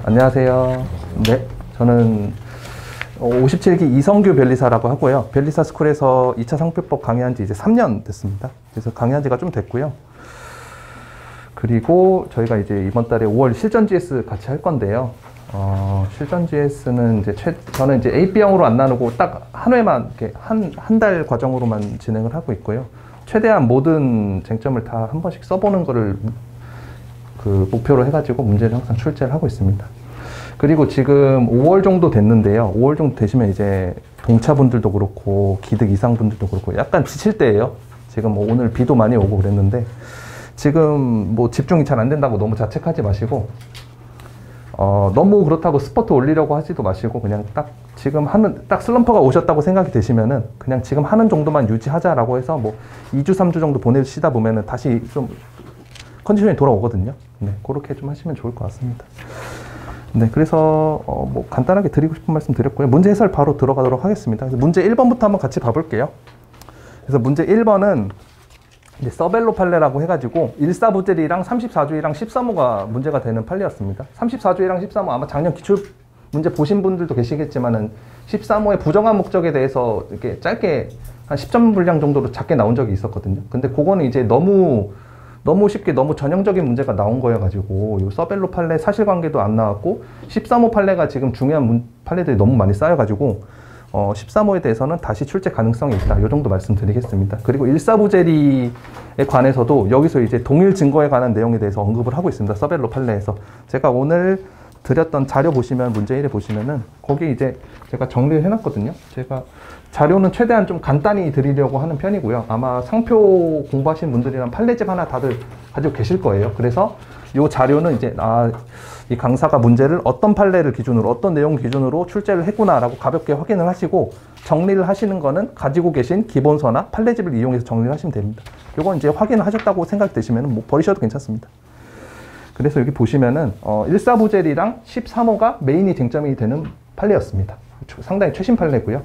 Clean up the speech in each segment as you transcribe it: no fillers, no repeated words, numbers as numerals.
안녕하세요. 네, 저는 57기 이성규 변리사라고 하고요. 변리사 스쿨에서 2차 상표법 강의한 지 이제 3년 됐습니다. 그래서 강의한 지가 좀 됐고요. 그리고 저희가 이제 이번 달에 5월 실전 GS 같이 할 건데요. 실전 GS는 이제 저는 이제 A-B형으로 안 나누고 딱 한 회만 이렇게 한 달 과정으로만 진행을 하고 있고요. 최대한 모든 쟁점을 다 한 번씩 써보는 거를 목표로 해가지고 문제를 항상 출제를 하고 있습니다. 그리고 지금 5월 정도 됐는데요. 5월 정도 되시면 이제 동차분들도 그렇고 기득 이상분들도 그렇고 약간 지칠 때예요. 지금 뭐 오늘 비도 많이 오고 그랬는데 지금 뭐 집중이 잘 안 된다고 너무 자책하지 마시고 너무 그렇다고 스포트 올리려고 하지도 마시고 그냥 딱 지금 딱 슬럼프가 오셨다고 생각이 되시면은 그냥 지금 하는 정도만 유지하자라고 해서 뭐 2주, 3주 정도 보내시다 보면은 다시 좀 컨디션이 돌아오거든요. 네, 그렇게 좀 하시면 좋을 것 같습니다. 네, 그래서 뭐 간단하게 드리고 싶은 말씀 드렸고요. 문제 해설 바로 들어가도록 하겠습니다. 그래서 문제 1번부터 한번 같이 봐볼게요. 그래서 문제 1번은 이제 서벨로 판례라고 해가지고 1사부젤이랑 34조이랑 13호가 문제가 되는 판례였습니다. 34조이랑 13호 아마 작년 기출 문제 보신 분들도 계시겠지만은 13호의 부정한 목적에 대해서 이렇게 짧게 한 10점 분량 정도로 작게 나온 적이 있었거든요. 근데 그거는 이제 너무 쉽게 너무 전형적인 문제가 나온 거여가지고 요 서벨로 판례 사실관계도 안 나왔고 13호 판례가 지금 중요한 판례들이 너무 많이 쌓여가지고 13호에 대해서는 다시 출제 가능성이 있다. 요 정도 말씀드리겠습니다. 그리고 1사부제리에 관해서도 여기서 이제 동일 증거에 관한 내용에 대해서 언급을 하고 있습니다. 서벨로 판례에서. 제가 오늘 드렸던 자료 보시면 문제 1에 보시면은 거기 이제 제가 정리를 해놨거든요. 제가 자료는 최대한 좀 간단히 드리려고 하는 편이고요. 아마 상표 공부하신 분들이랑 판례집 하나 다들 가지고 계실 거예요. 그래서 이 자료는 이제 이 강사가 문제를 어떤 판례를 기준으로 어떤 내용 기준으로 출제를 했구나라고 가볍게 확인을 하시고 정리를 하시는 거는 가지고 계신 기본서나 판례집을 이용해서 정리를 하시면 됩니다. 이건 이제 확인을 하셨다고 생각되시면 뭐 버리셔도 괜찮습니다. 그래서 여기 보시면은 1사부젤이랑 13호가 메인이 쟁점이 되는 판례였습니다. 상당히 최신 판례고요.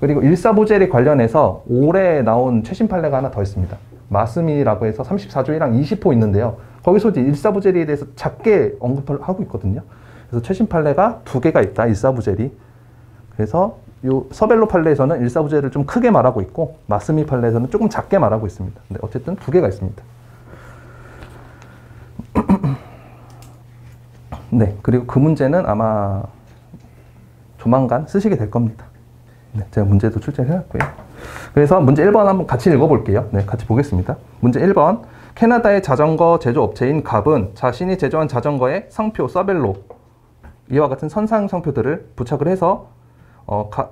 그리고 1사부젤에 관련해서 올해 나온 최신 판례가 하나 더 있습니다. 마스미라고 해서 34조이랑 20호 있는데요. 거기서 이제 1사부젤에 대해서 작게 언급을 하고 있거든요. 그래서 최신 판례가 2개가 있다. 1사부젤이. 그래서 요 서벨로 판례에서는 1사부젤을 좀 크게 말하고 있고 마스미 판례에서는 조금 작게 말하고 있습니다. 근데 어쨌든 2개가 있습니다. 네, 그리고 그 문제는 아마 조만간 쓰시게 될 겁니다. 네, 제가 문제도 출제해놨고요. 그래서 문제 1번 한번 같이 읽어볼게요. 네, 같이 보겠습니다. 문제 1번. 캐나다의 자전거 제조업체인 갑은 자신이 제조한 자전거에 상표, 서벨로 이와 같은 선사용 상표들을 부착을 해서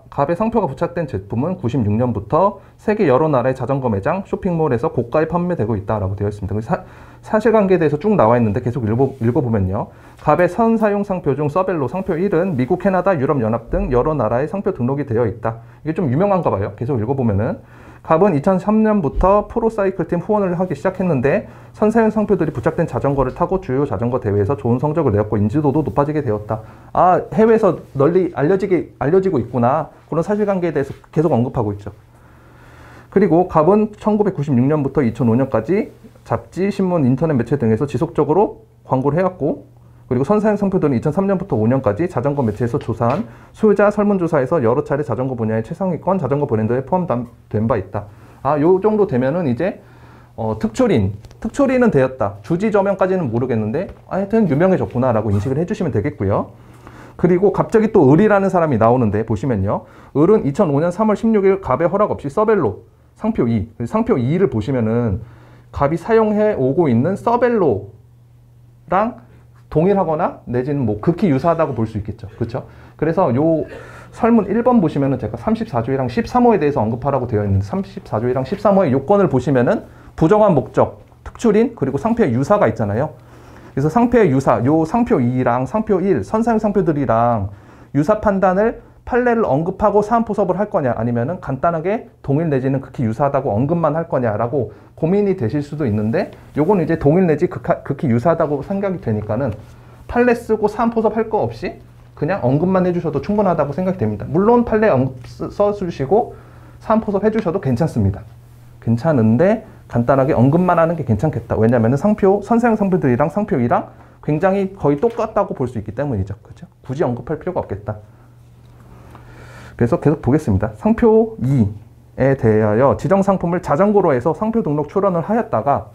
갑의 상표가 부착된 제품은 96년부터 세계 여러 나라의 자전거 매장, 쇼핑몰에서 고가에 판매되고 있다라고 되어 있습니다. 사실관계에 대해서 쭉 나와 있는데 계속 읽어보면요. 갑의 선사용 상표 중 서벨로 상표 1은 미국, 캐나다, 유럽연합 등 여러 나라의 상표 등록이 되어 있다. 이게 좀 유명한가 봐요. 계속 읽어보면은. 갑은 2003년부터 프로사이클팀 후원을 하기 시작했는데 선사용 상표들이 부착된 자전거를 타고 주요 자전거 대회에서 좋은 성적을 내었고 인지도도 높아지게 되었다. 해외에서 널리 알려지고 있구나. 그런 사실관계에 대해서 계속 언급하고 있죠. 그리고 갑은 1996년부터 2005년까지 잡지, 신문, 인터넷 매체 등에서 지속적으로 광고를 해왔고 그리고 선사용 상표들은 2003년부터 5년까지 자전거 매체에서 조사한 소유자 설문조사에서 여러 차례 자전거 분야의 최상위권 자전거 브랜드에 포함된 바 있다. 요 정도 되면은 이제 특초리는 되었다. 주지저명까지는 모르겠는데 하여튼 유명해졌구나라고 인식을 해주시면 되겠고요. 그리고 갑자기 또 을이라는 사람이 나오는데 보시면요. 을은 2005년 3월 16일 갑의 허락 없이 서벨로 상표 2, 상표 2를 보시면은 갑이 사용해 오고 있는 서벨로랑 동일하거나 내지는 뭐 극히 유사하다고 볼 수 있겠죠. 그렇죠? 그래서 요 설문 1번 보시면은 제가 34조이랑 13호에 대해서 언급하라고 되어 있는데 34조이랑 13호의 요건을 보시면은 부정한 목적, 특출인, 그리고 상표의 유사가 있잖아요. 그래서 상표의 유사, 요 상표 2랑 상표 1, 선사용 상표들이랑 유사 판단을 판례를 언급하고 사안포섭을 할 거냐 아니면은 간단하게 동일 내지는 극히 유사하다고 언급만 할 거냐라고 고민이 되실 수도 있는데 요거는 이제 동일 내지 극히 유사하다고 생각이 되니까는 판례 쓰고 사안포섭 할 거 없이 그냥 언급만 해주셔도 충분하다고 생각이 됩니다. 물론 판례 써주시고 사안포섭 해주셔도 괜찮습니다. 괜찮은데 간단하게 언급만 하는 게 괜찮겠다. 왜냐하면 선사용 상표들이랑 상표 2랑 굉장히 거의 똑같다고 볼 수 있기 때문이죠. 그렇죠? 굳이 언급할 필요가 없겠다. 그래서 계속 보겠습니다. 상표 2에 대하여 지정상품을 자전거로 해서 상표 등록 출원을 하였다가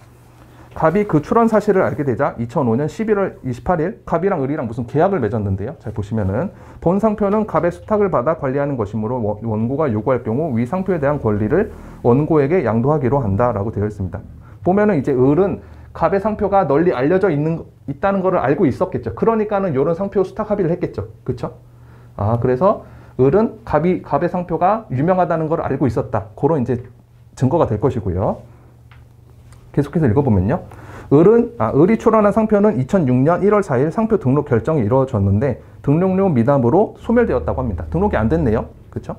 갑이 그 출원 사실을 알게 되자 2005년 11월 28일 갑이랑 을이랑 무슨 계약을 맺었는데요. 잘 보시면은 본 상표는 갑의 수탁을 받아 관리하는 것이므로 원고가 요구할 경우 위 상표에 대한 권리를 원고에게 양도하기로 한다라고 되어 있습니다. 보면은 이제 을은 갑의 상표가 널리 알려져 있다는 것을 알고 있었겠죠. 그러니까는 이런 상표 수탁 합의를 했겠죠. 그렇죠? 그래서 을은 갑의 상표가 유명하다는 걸 알고 있었다. 그런 이제 증거가 될 것이고요. 계속해서 읽어보면요. 을이 출원한 상표는 2006년 1월 4일 상표 등록 결정이 이루어졌는데 등록료 미납으로 소멸되었다고 합니다. 등록이 안 됐네요. 그렇죠?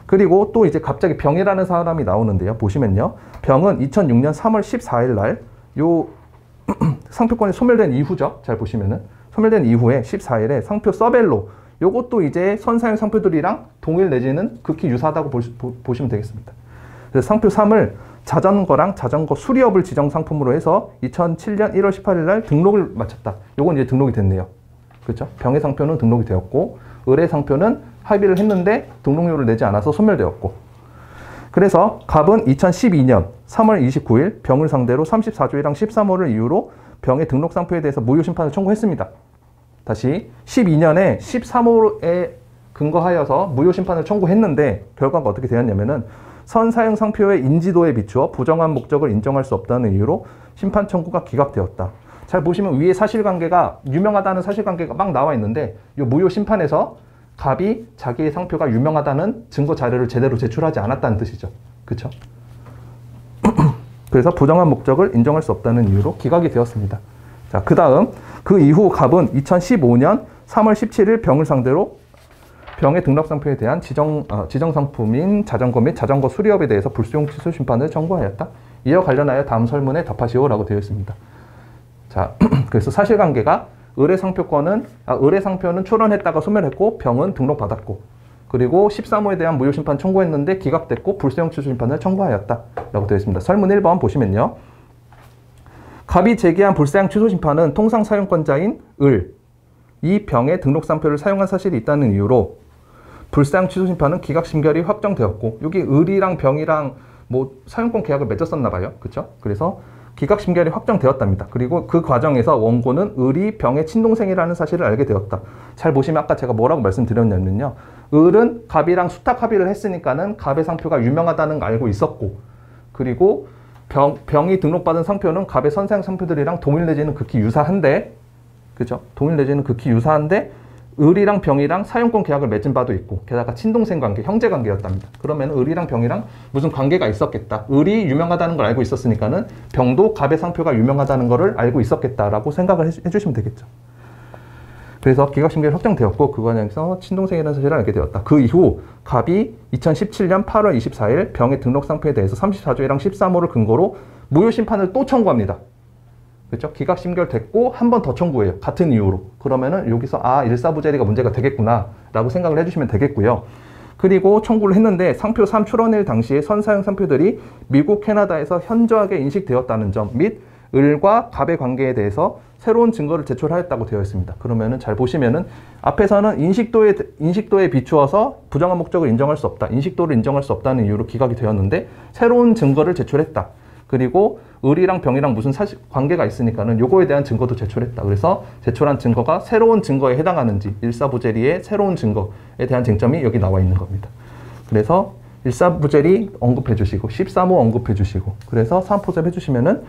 그리고 또 이제 갑자기 병이라는 사람이 나오는데요. 보시면요. 병은 2006년 3월 14일 날 요 상표권이 소멸된 이후죠. 잘 보시면은 소멸된 이후에 14일에 상표 서벨로 요것도 이제 선사용 상표들이랑 동일 내지는 극히 유사하다고 보시면 되겠습니다. 그래서 상표 3을 자전거랑 자전거 수리업을 지정 상품으로 해서 2007년 1월 18일 날 등록을 마쳤다. 요건 이제 등록이 됐네요. 그렇죠? 병의 상표는 등록이 되었고 을의 상표는 합의를 했는데 등록료를 내지 않아서 소멸되었고 그래서 갑은 2012년 3월 29일 병을 상대로 34조 1항 13호를 이유로 병의 등록 상표에 대해서 무효 심판을 청구했습니다. 다시 12년에 13호에 근거하여서 무효 심판을 청구했는데 결과가 어떻게 되었냐면은 선사용 상표의 인지도에 비추어 부정한 목적을 인정할 수 없다는 이유로 심판 청구가 기각되었다. 잘 보시면 위에 사실관계가 유명하다는 사실관계가 막 나와 있는데 이 무효 심판에서 갑이 자기의 상표가 유명하다는 증거 자료를 제대로 제출하지 않았다는 뜻이죠. 그렇죠? 그래서 부정한 목적을 인정할 수 없다는 이유로 기각이 되었습니다. 자, 그 이후 갑은 2015년 3월 17일 병을 상대로 병의 등록 상표에 대한 지정 상품인 자전거 및 자전거 수리업에 대해서 불수용 취소 심판을 청구하였다. 이와 관련하여 다음 설문에 답하시오라고 되어 있습니다. 자, 그래서 사실관계가 을의 상표는 출원했다가 소멸했고 병은 등록받았고 그리고 13호에 대한 무효 심판 청구했는데 기각됐고 불수용 취소 심판을 청구하였다 라고 되어 있습니다. 설문 1번 보시면요. 갑이 제기한 불사용 취소 심판은 통상 사용권자인 이 병의 등록 상표를 사용한 사실이 있다는 이유로 불사용 취소 심판은 기각 심결이 확정되었고 여기 을이랑 병이랑 뭐 사용권 계약을 맺었었나 봐요. 그렇죠? 그래서 기각 심결이 확정되었답니다. 그리고 그 과정에서 원고는 을이 병의 친동생이라는 사실을 알게 되었다. 잘 보시면 아까 제가 뭐라고 말씀드렸냐면요. 을은 갑이랑 수탁 합의를 했으니까는 갑의 상표가 유명하다는 걸 알고 있었고 그리고 병이 등록받은 상표는 갑의 선사용 상표들이랑 동일 내지는 극히 유사한데 그죠? 동일 내지는 극히 유사한데 을이랑 병이랑 사용권 계약을 맺은 바도 있고 게다가 친동생 관계, 형제 관계였답니다. 그러면 을이랑 병이랑 무슨 관계가 있었겠다. 을이 유명하다는 걸 알고 있었으니까는 병도 갑의 상표가 유명하다는 것을 알고 있었겠다라고 생각을 해주시면 되겠죠. 그래서 기각심결이 확정되었고 그 과정에서 친동생이라는 사실을 알게 되었다. 그 이후 갑이 2017년 8월 24일 병의 등록 상표에 대해서 34조 1항 13호를 근거로 무효 심판을 또 청구합니다. 그렇죠? 기각 심결됐고 한 번 더 청구해요. 같은 이유로. 그러면은 여기서 일사부재리가 문제가 되겠구나 라고 생각을 해주시면 되겠고요. 그리고 청구를 했는데 상표 3 출원일 당시에 선사용 상표들이 미국, 캐나다에서 현저하게 인식되었다는 점 및 을과 갑의 관계에 대해서 새로운 증거를 제출하였다고 되어 있습니다. 그러면은 잘 보시면은 앞에서는 인식도에 비추어서 부정한 목적을 인정할 수 없다. 인식도를 인정할 수 없다는 이유로 기각이 되었는데 새로운 증거를 제출했다. 그리고 을이랑 병이랑 무슨 사실 관계가 있으니까는 요거에 대한 증거도 제출했다. 그래서 제출한 증거가 새로운 증거에 해당하는지 일사부재리의 새로운 증거에 대한 쟁점이 여기 나와 있는 겁니다. 그래서 일사부재리 언급해 주시고 13호 언급해 주시고 그래서 3포섭 해주시면은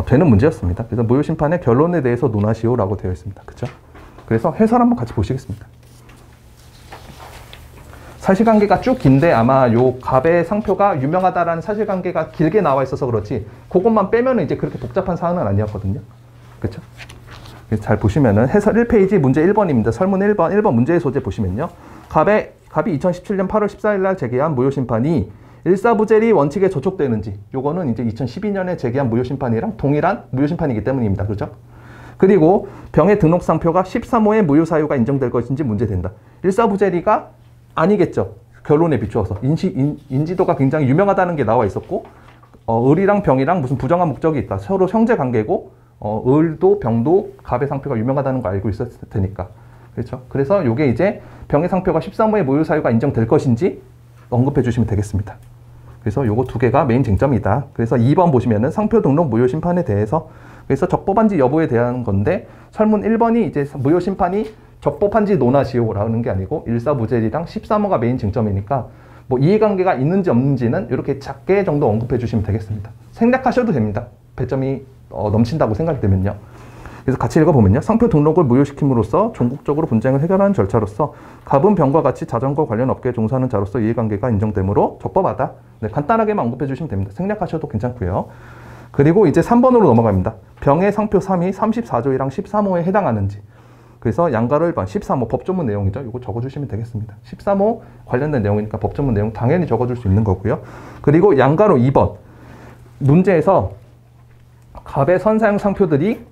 되는 문제였습니다. 그래서 무효 심판의 결론에 대해서 논하시오라고 되어 있습니다. 그렇죠? 그래서 해설 한번 같이 보시겠습니다. 사실관계가 쭉 긴데 아마 요 갑의 상표가 유명하다라는 사실관계가 길게 나와 있어서 그렇지 그것만 빼면은 이제 그렇게 복잡한 사항은 아니었거든요. 그렇죠? 그래서 잘 보시면은 해설 1페이지 문제 1번입니다. 설문 1번 문제의 소재 보시면요. 갑이 2017년 8월 14일 날 제기한 무효 심판이 일사부재리 원칙에 저촉되는지 요거는 이제 2012년에 제기한 무효 심판이랑 동일한 무효 심판이기 때문입니다. 그렇죠? 그리고 병의 등록 상표가 13호의 무효 사유가 인정될 것인지 문제된다. 일사부재리가 아니겠죠. 결론에 비추어서 인지도가 굉장히 유명하다는 게 나와 있었고 을이랑 병이랑 무슨 부정한 목적이 있다. 서로 형제 관계고, 을도 병도 갑의 상표가 유명하다는 거 알고 있었을 테니까. 그렇죠? 그래서 요게 이제 병의 상표가 13호의 모유 사유가 인정될 것인지 언급해 주시면 되겠습니다. 그래서 요거 두 개가 메인 쟁점이다. 그래서 2번 보시면은 상표 등록 무효 심판에 대해서, 그래서 적법한지 여부에 대한 건데, 설문 1번이 이제 무효 심판이 적법한지 논하시오라는 게 아니고 일사무젤이랑 13호가 메인 쟁점이니까 뭐 이해관계가 있는지 없는지는 이렇게 작게 정도 언급해 주시면 되겠습니다. 생략하셔도 됩니다. 배점이 넘친다고 생각되면요. 그래서 같이 읽어보면요. 상표 등록을 무효시킴으로써 종국적으로 분쟁을 해결하는 절차로서 갑은 병과 같이 자전거 관련 업계에 종사하는 자로서 이해관계가 인정되므로 적법하다. 네, 간단하게만 언급해 주시면 됩니다. 생략하셔도 괜찮고요. 그리고 이제 3번으로 넘어갑니다. 병의 상표 3이 34조이랑 13호에 해당하는지. 그래서 양가로 1번 13호 법조문 내용이죠. 이거 적어주시면 되겠습니다. 13호 관련된 내용이니까 법조문 내용 당연히 적어줄 수 있는 거고요. 그리고 양가로 2번 문제에서 갑의 선사용 상표들이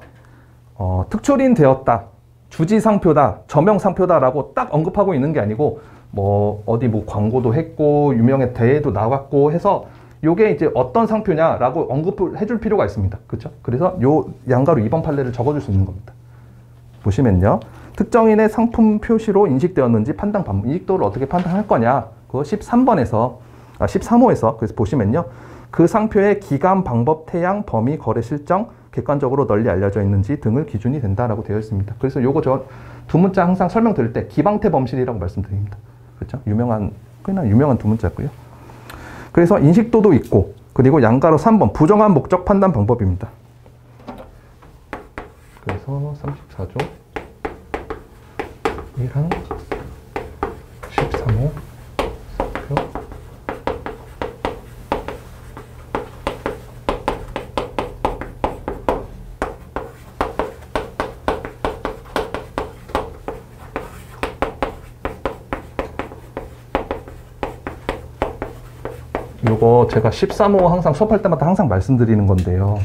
특출인 되었다, 주지상표다, 저명상표다라고 딱 언급하고 있는 게 아니고 뭐 어디 뭐 광고도 했고 유명한 대회도 나갔고 해서 요게 이제 어떤 상표냐라고 언급을 해줄 필요가 있습니다. 그렇죠? 그래서 요 양가로 2번 판례를 적어줄 수 있는 겁니다. 보시면요. 특정인의 상품 표시로 인식되었는지 판단 방법, 인식도를 어떻게 판단할 거냐. 그거 13호에서 그래서 보시면요. 그 상표의 기간, 방법, 태양, 범위, 거래 실정, 객관적으로 널리 알려져 있는지 등을 기준이 된다라고 되어 있습니다. 그래서 요거 저 두 문자 항상 설명드릴 때 기방태 범실이라고 말씀드립니다. 그렇죠? 꽤나 유명한 두 문자고요. 그래서 인식도도 있고, 그리고 양가로 3번 부정한 목적 판단 방법입니다. 그래서 34조 1항 13호 상표 요거 제가 13호 항상 수업할 때마다 항상 말씀드리는 건데요.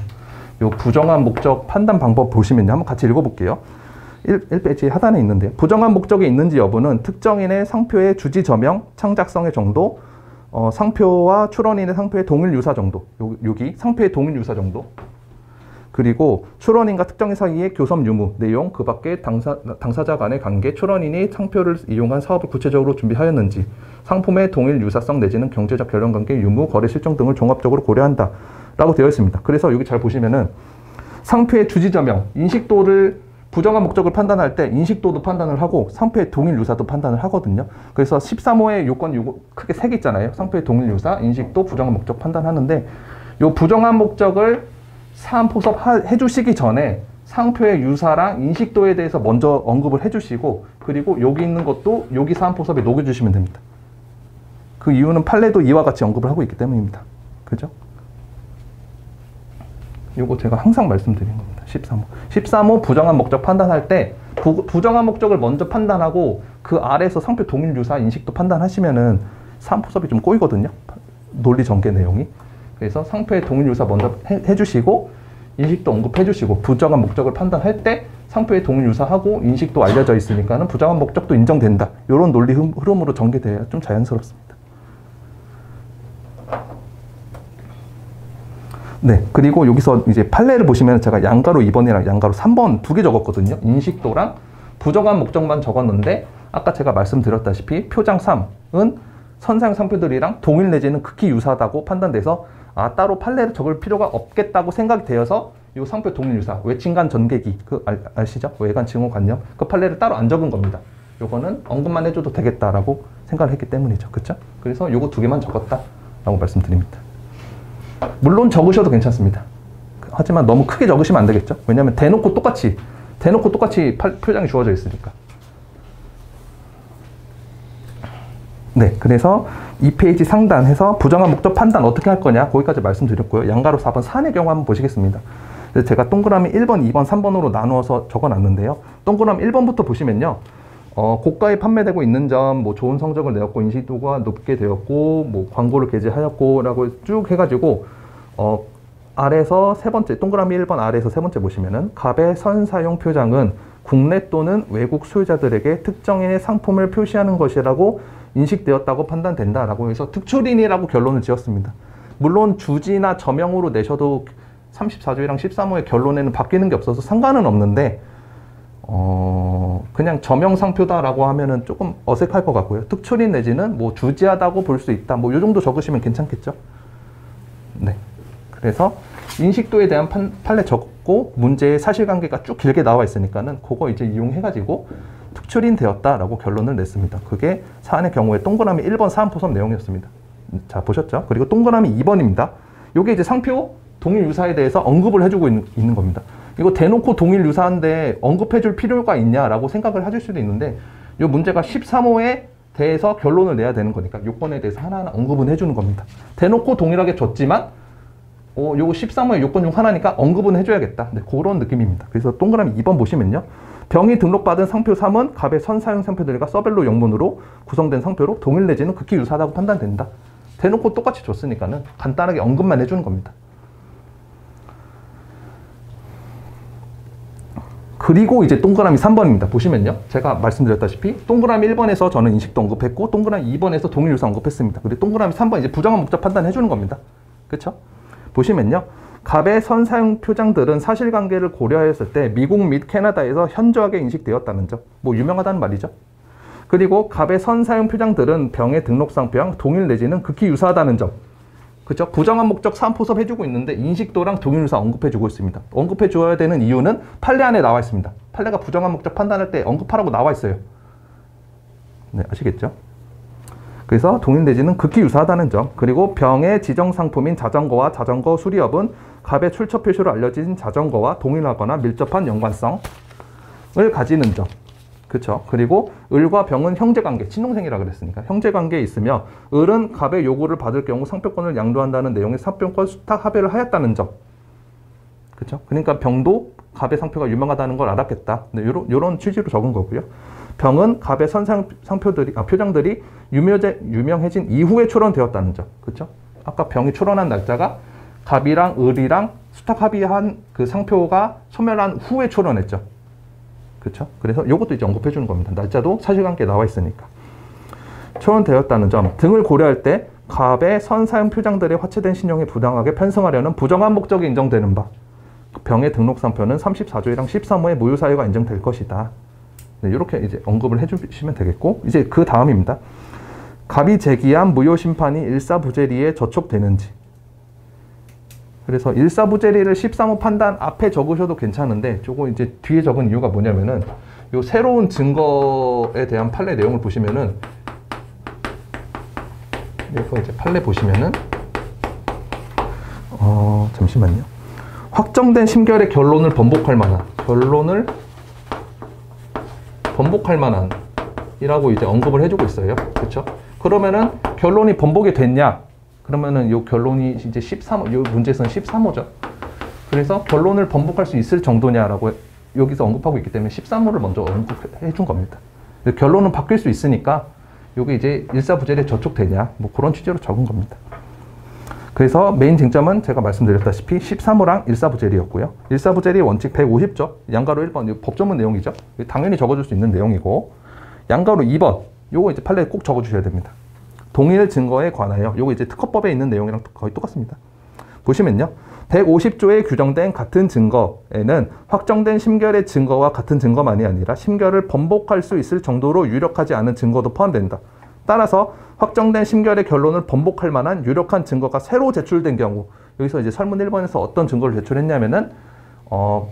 요 부정한 목적 판단 방법 보시면요. 한번 같이 읽어볼게요. 1페이지 하단에 있는데요. 부정한 목적이 있는지 여부는 특정인의 상표의 주지 저명, 창작성의 정도, 상표와 출원인의 상표의 동일 유사 정도, 여기 상표의 동일 유사 정도, 그리고 출원인과 특정인 사이의 교섭 유무, 내용, 그 밖에 당사자 간의 관계, 출원인이 상표를 이용한 사업을 구체적으로 준비하였는지, 상품의 동일 유사성 내지는 경제적 결연관계, 유무, 거래 실정 등을 종합적으로 고려한다 라고 되어 있습니다. 그래서 여기 잘 보시면은 상표의 주지저명, 인식도를 부정한 목적을 판단할 때 인식도도 판단을 하고 상표의 동일 유사도 판단을 하거든요. 그래서 13호의 요건 크게 3개 있잖아요. 상표의 동일 유사, 인식도, 부정한 목적 판단하는데 요 부정한 목적을 사안포섭 해주시기 전에 상표의 유사랑 인식도에 대해서 먼저 언급을 해주시고, 그리고 여기 있는 것도 여기 사안포섭에 녹여주시면 됩니다. 그 이유는 판례도 이와 같이 언급을 하고 있기 때문입니다. 그죠? 요거 제가 항상 말씀드린 겁니다. 13호. 13호 부정한 목적 판단할 때 부정한 목적을 먼저 판단하고 그 아래에서 상표 동일 유사 인식도 판단하시면은 사안포섭이 좀 꼬이거든요. 논리 전개 내용이. 그래서 상표의 동일 유사 먼저 해주시고 인식도 언급해주시고 부정한 목적을 판단할 때 상표의 동일 유사하고 인식도 알려져 있으니까는 부정한 목적도 인정된다. 이런 논리 흐름으로 전개돼야 좀 자연스럽습니다. 네, 그리고 여기서 이제 판례를 보시면 제가 양가로 2번이랑 양가로 3번 두 개 적었거든요. 인식도랑 부정한 목적만 적었는데 아까 제가 말씀드렸다시피 표장 3은 선사용 상표들이랑 동일 내지는 극히 유사하다고 판단돼서 따로 판례를 적을 필요가 없겠다고 생각이 되어서 이 상표 동일 유사, 외친간 전개기, 아시죠? 외관 징후 관념, 그 판례를 따로 안 적은 겁니다. 요거는 언급만 해줘도 되겠다라고 생각을 했기 때문이죠. 그쵸? 그래서 요거 두 개만 적었다라고 말씀드립니다. 물론 적으셔도 괜찮습니다. 하지만 너무 크게 적으시면 안 되겠죠? 왜냐하면 대놓고 똑같이 표장이 주어져 있으니까. 네, 그래서 2페이지 상단에서 부정한 목적 판단 어떻게 할 거냐 거기까지 말씀드렸고요. 양가로 4번 사안의 경우 한번 보시겠습니다. 그래서 제가 동그라미 1번, 2번, 3번으로 나누어서 적어놨는데요. 동그라미 1번부터 보시면요. 고가에 판매되고 있는 점, 뭐 좋은 성적을 내었고 인식도가 높게 되었고 뭐 광고를 게재하였고라고 쭉 해가지고 아래에서 세 번째 동그라미 1번 아래에서 세 번째 보시면은 갑의 선사용 표장은 국내 또는 외국 소유자들에게 특정인의 상품을 표시하는 것이라고 인식되었다고 판단된다라고 해서 특출인이라고 결론을 지었습니다. 물론 주지나 저명으로 내셔도 34조이랑 13호의 결론에는 바뀌는 게 없어서 상관은 없는데 그냥 저명 상표다라고 하면은 조금 어색할 것 같고요. 특출인 내지는 뭐 주지하다고 볼 수 있다. 뭐 요 정도 적으시면 괜찮겠죠. 네. 그래서 인식도에 대한 판례 적고 문제의 사실관계가 쭉 길게 나와 있으니까는 그거 이제 이용해가지고 특출인 되었다라고 결론을 냈습니다. 그게 사안의 경우에 동그라미 1번 사안포섭 내용이었습니다. 자, 보셨죠? 그리고 동그라미 2번입니다. 요게 이제 상표 동일 유사에 대해서 언급을 해주고 있는 겁니다. 이거 대놓고 동일 유사한데 언급해줄 필요가 있냐라고 생각을 하실 수도 있는데 이 문제가 13호에 대해서 결론을 내야 되는 거니까 요건에 대해서 하나하나 언급은 해주는 겁니다. 대놓고 동일하게 줬지만 요거 13호의 요건 중 하나니까 언급은 해줘야겠다. 네, 그런 느낌입니다. 그래서 동그라미 2번 보시면요. 병이 등록받은 상표 3은 갑의 선사용 상표들과 서별로 영문으로 구성된 상표로 동일 내지는 극히 유사하다고 판단된다. 대놓고 똑같이 줬으니까는 간단하게 언급만 해주는 겁니다. 그리고 이제 동그라미 3번입니다. 보시면요. 제가 말씀드렸다시피 동그라미 1번에서 저는 인식도 언급했고 동그라미 2번에서 동일 유사 언급했습니다. 그리고 동그라미 3번 이제 부정한 목적 판단해 주는 겁니다. 그렇죠? 보시면요. 갑의 선사용 표장들은 사실관계를 고려하였을 때 미국 및 캐나다에서 현저하게 인식되었다는 점. 뭐 유명하다는 말이죠. 그리고 갑의 선사용 표장들은 병의 등록상표랑 동일 내지는 극히 유사하다는 점. 그죠? 부정한 목적 사안포섭 해주고 있는데 인식도랑 동일유사 언급해주고 있습니다. 언급해줘야 되는 이유는 판례 안에 나와 있습니다. 판례가 부정한 목적 판단할 때 언급하라고 나와 있어요. 네, 아시겠죠? 그래서 동일 내지는 극히 유사하다는 점. 그리고 병의 지정상품인 자전거와 자전거 수리업은 갑의 출처 표시로 알려진 자전거와 동일하거나 밀접한 연관성을 가지는 점. 그렇죠. 그리고 을과 병은 형제관계, 친동생이라 그랬으니까 형제관계에 있으며 을은 갑의 요구를 받을 경우 상표권을 양도한다는 내용의 상표권 수탁 합의를 하였다는 점. 그렇죠. 그러니까 병도 갑의 상표가 유명하다는 걸 알았겠다. 네, 요런 취지로 적은 거고요. 병은 갑의 표장들이 유명해진 이후에 출원되었다는 점. 그렇죠. 아까 병이 출원한 날짜가 갑이랑 을이랑 수탁 합의한 그 상표가 소멸한 후에 출원했죠. 그렇죠? 그래서 이것도 이제 언급해 주는 겁니다. 날짜도 사실관계에 나와 있으니까. 초원되었다는 점 등을 고려할 때 갑의 선사용 표장들의 화체된 신용에 부당하게 편성하려는 부정한 목적이 인정되는 바 병의 등록상표는 34조이랑 13호의 무효사유가 인정될 것이다. 네, 이렇게 이제 언급을 해주시면 되겠고 이제 그 다음입니다. 갑이 제기한 무효심판이 일사부재리에 저촉되는지. 그래서 일사부재리를 13호 판단 앞에 적으셔도 괜찮은데 조금 이제 뒤에 적은 이유가 뭐냐면은 요 새로운 증거에 대한 판례 내용을 보시면은 이거 이제 판례 보시면은 잠시만요. 확정된 심결의 결론을 번복할 만한 이라고 이제 언급을 해주고 있어요. 그렇죠? 그러면은 결론이 번복이 됐냐? 그러면은 요 결론이 이제 13호, 요 문제에서는 13호죠. 그래서 결론을 번복할 수 있을 정도냐라고 여기서 언급하고 있기 때문에 13호를 먼저 언급해 준 겁니다. 결론은 바뀔 수 있으니까 요게 이제 일사부재리에 저촉되냐, 뭐 그런 취지로 적은 겁니다. 그래서 메인 쟁점은 제가 말씀드렸다시피 13호랑 일사부재리였고요. 일사부재리 원칙 150조, 양가로 1번, 법조문 내용이죠. 당연히 적어줄 수 있는 내용이고, 양가로 2번, 요거 이제 판례에 꼭 적어주셔야 됩니다. 동일 증거에 관하여, 요거 이제 특허법에 있는 내용이랑 거의 똑같습니다. 보시면요. 150조에 규정된 같은 증거에는 확정된 심결의 증거와 같은 증거만이 아니라 심결을 번복할 수 있을 정도로 유력하지 않은 증거도 포함된다. 따라서 확정된 심결의 결론을 번복할 만한 유력한 증거가 새로 제출된 경우, 여기서 이제 설문 1번에서 어떤 증거를 제출했냐면은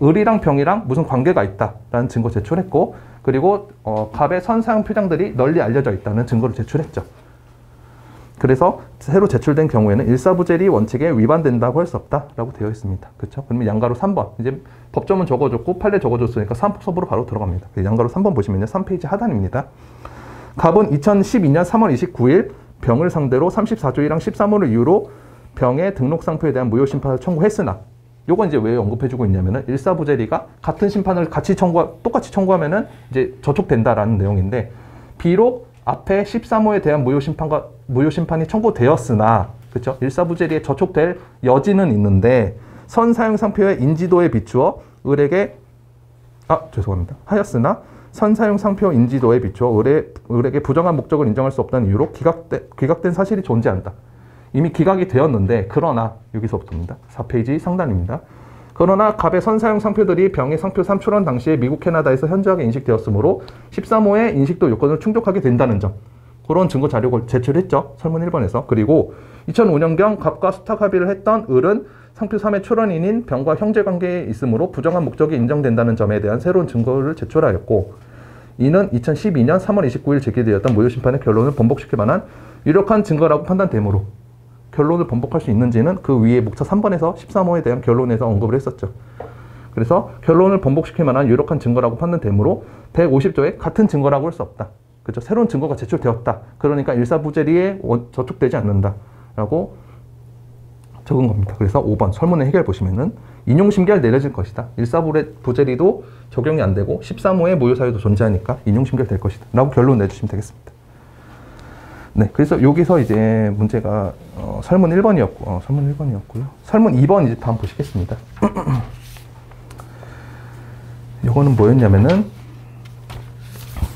을이랑 병이랑 무슨 관계가 있다라는 증거 제출했고, 그리고 갑의 선사용 표장들이 널리 알려져 있다는 증거를 제출했죠. 그래서 새로 제출된 경우에는 일사부재리 원칙에 위반된다고 할 수 없다라고 되어 있습니다. 그렇죠? 그러면 양가로 3번. 이제 법조문 적어줬고 판례 적어줬으니까 사안포섭으로 바로 들어갑니다. 양가로 3번 보시면요. 3페이지 하단입니다. 갑은 2012년 3월 29일 병을 상대로 34조이랑 13호를 이유로 병의 등록상표에 대한 무효심판을 청구했으나, 요건 이제 왜 언급해주고 있냐면은 일사부재리가 같은 심판을 똑같이 청구하면은 이제 저촉된다라는 내용인데, 비록 앞에 13호에 대한 무효심판이 청구되었으나, 그렇죠? 일사부재리에 저촉될 여지는 있는데, 선사용 상표의 인지도에 비추어 하였으나, 선사용 상표 인지도에 비추어 을에게 부정한 목적을 인정할 수 없다는 이유로 기각된 사실이 존재한다. 이미 기각이 되었는데, 그러나 여기서부터입니다. 4페이지 상단입니다. 그러나 갑의 선사용 상표들이 병의 상표 3출원 당시에 미국 캐나다에서 현저하게 인식되었으므로 13호의 인식도 요건을 충족하게 된다는 점, 그런 증거 자료를 제출했죠. 설문 1번에서. 그리고 2005년경 갑과 수탁 합의를 했던 을은 상표 3의 출원인인 병과 형제관계에 있으므로 부정한 목적이 인정된다는 점에 대한 새로운 증거를 제출하였고, 이는 2012년 3월 29일 제기되었던 무효심판의 결론을 번복시킬 만한 유력한 증거라고 판단되므로, 결론을 번복할 수 있는지는 그 위에 목차 3번에서 13호에 대한 결론에서 언급을 했었죠. 그래서 결론을 번복시킬 만한 유력한 증거라고 판단되므로 150조에 같은 증거라고 할 수 없다. 그죠? 새로운 증거가 제출되었다. 그러니까 일사부재리에 저촉되지 않는다라고 적은 겁니다. 그래서 5번 설문의 해결 보시면은 인용심계를 내려질 것이다. 일사부재리도 적용이 안 되고 13호의 무효 사유도 존재하니까 인용심계를 될 것이다. 라고 결론 내주시면 되겠습니다. 네, 그래서 여기서 이제 문제가 설문 1번이었고, 설문 1번이었고요. 설문 2번 이제 다음 보시겠습니다. 요거는 뭐였냐면은,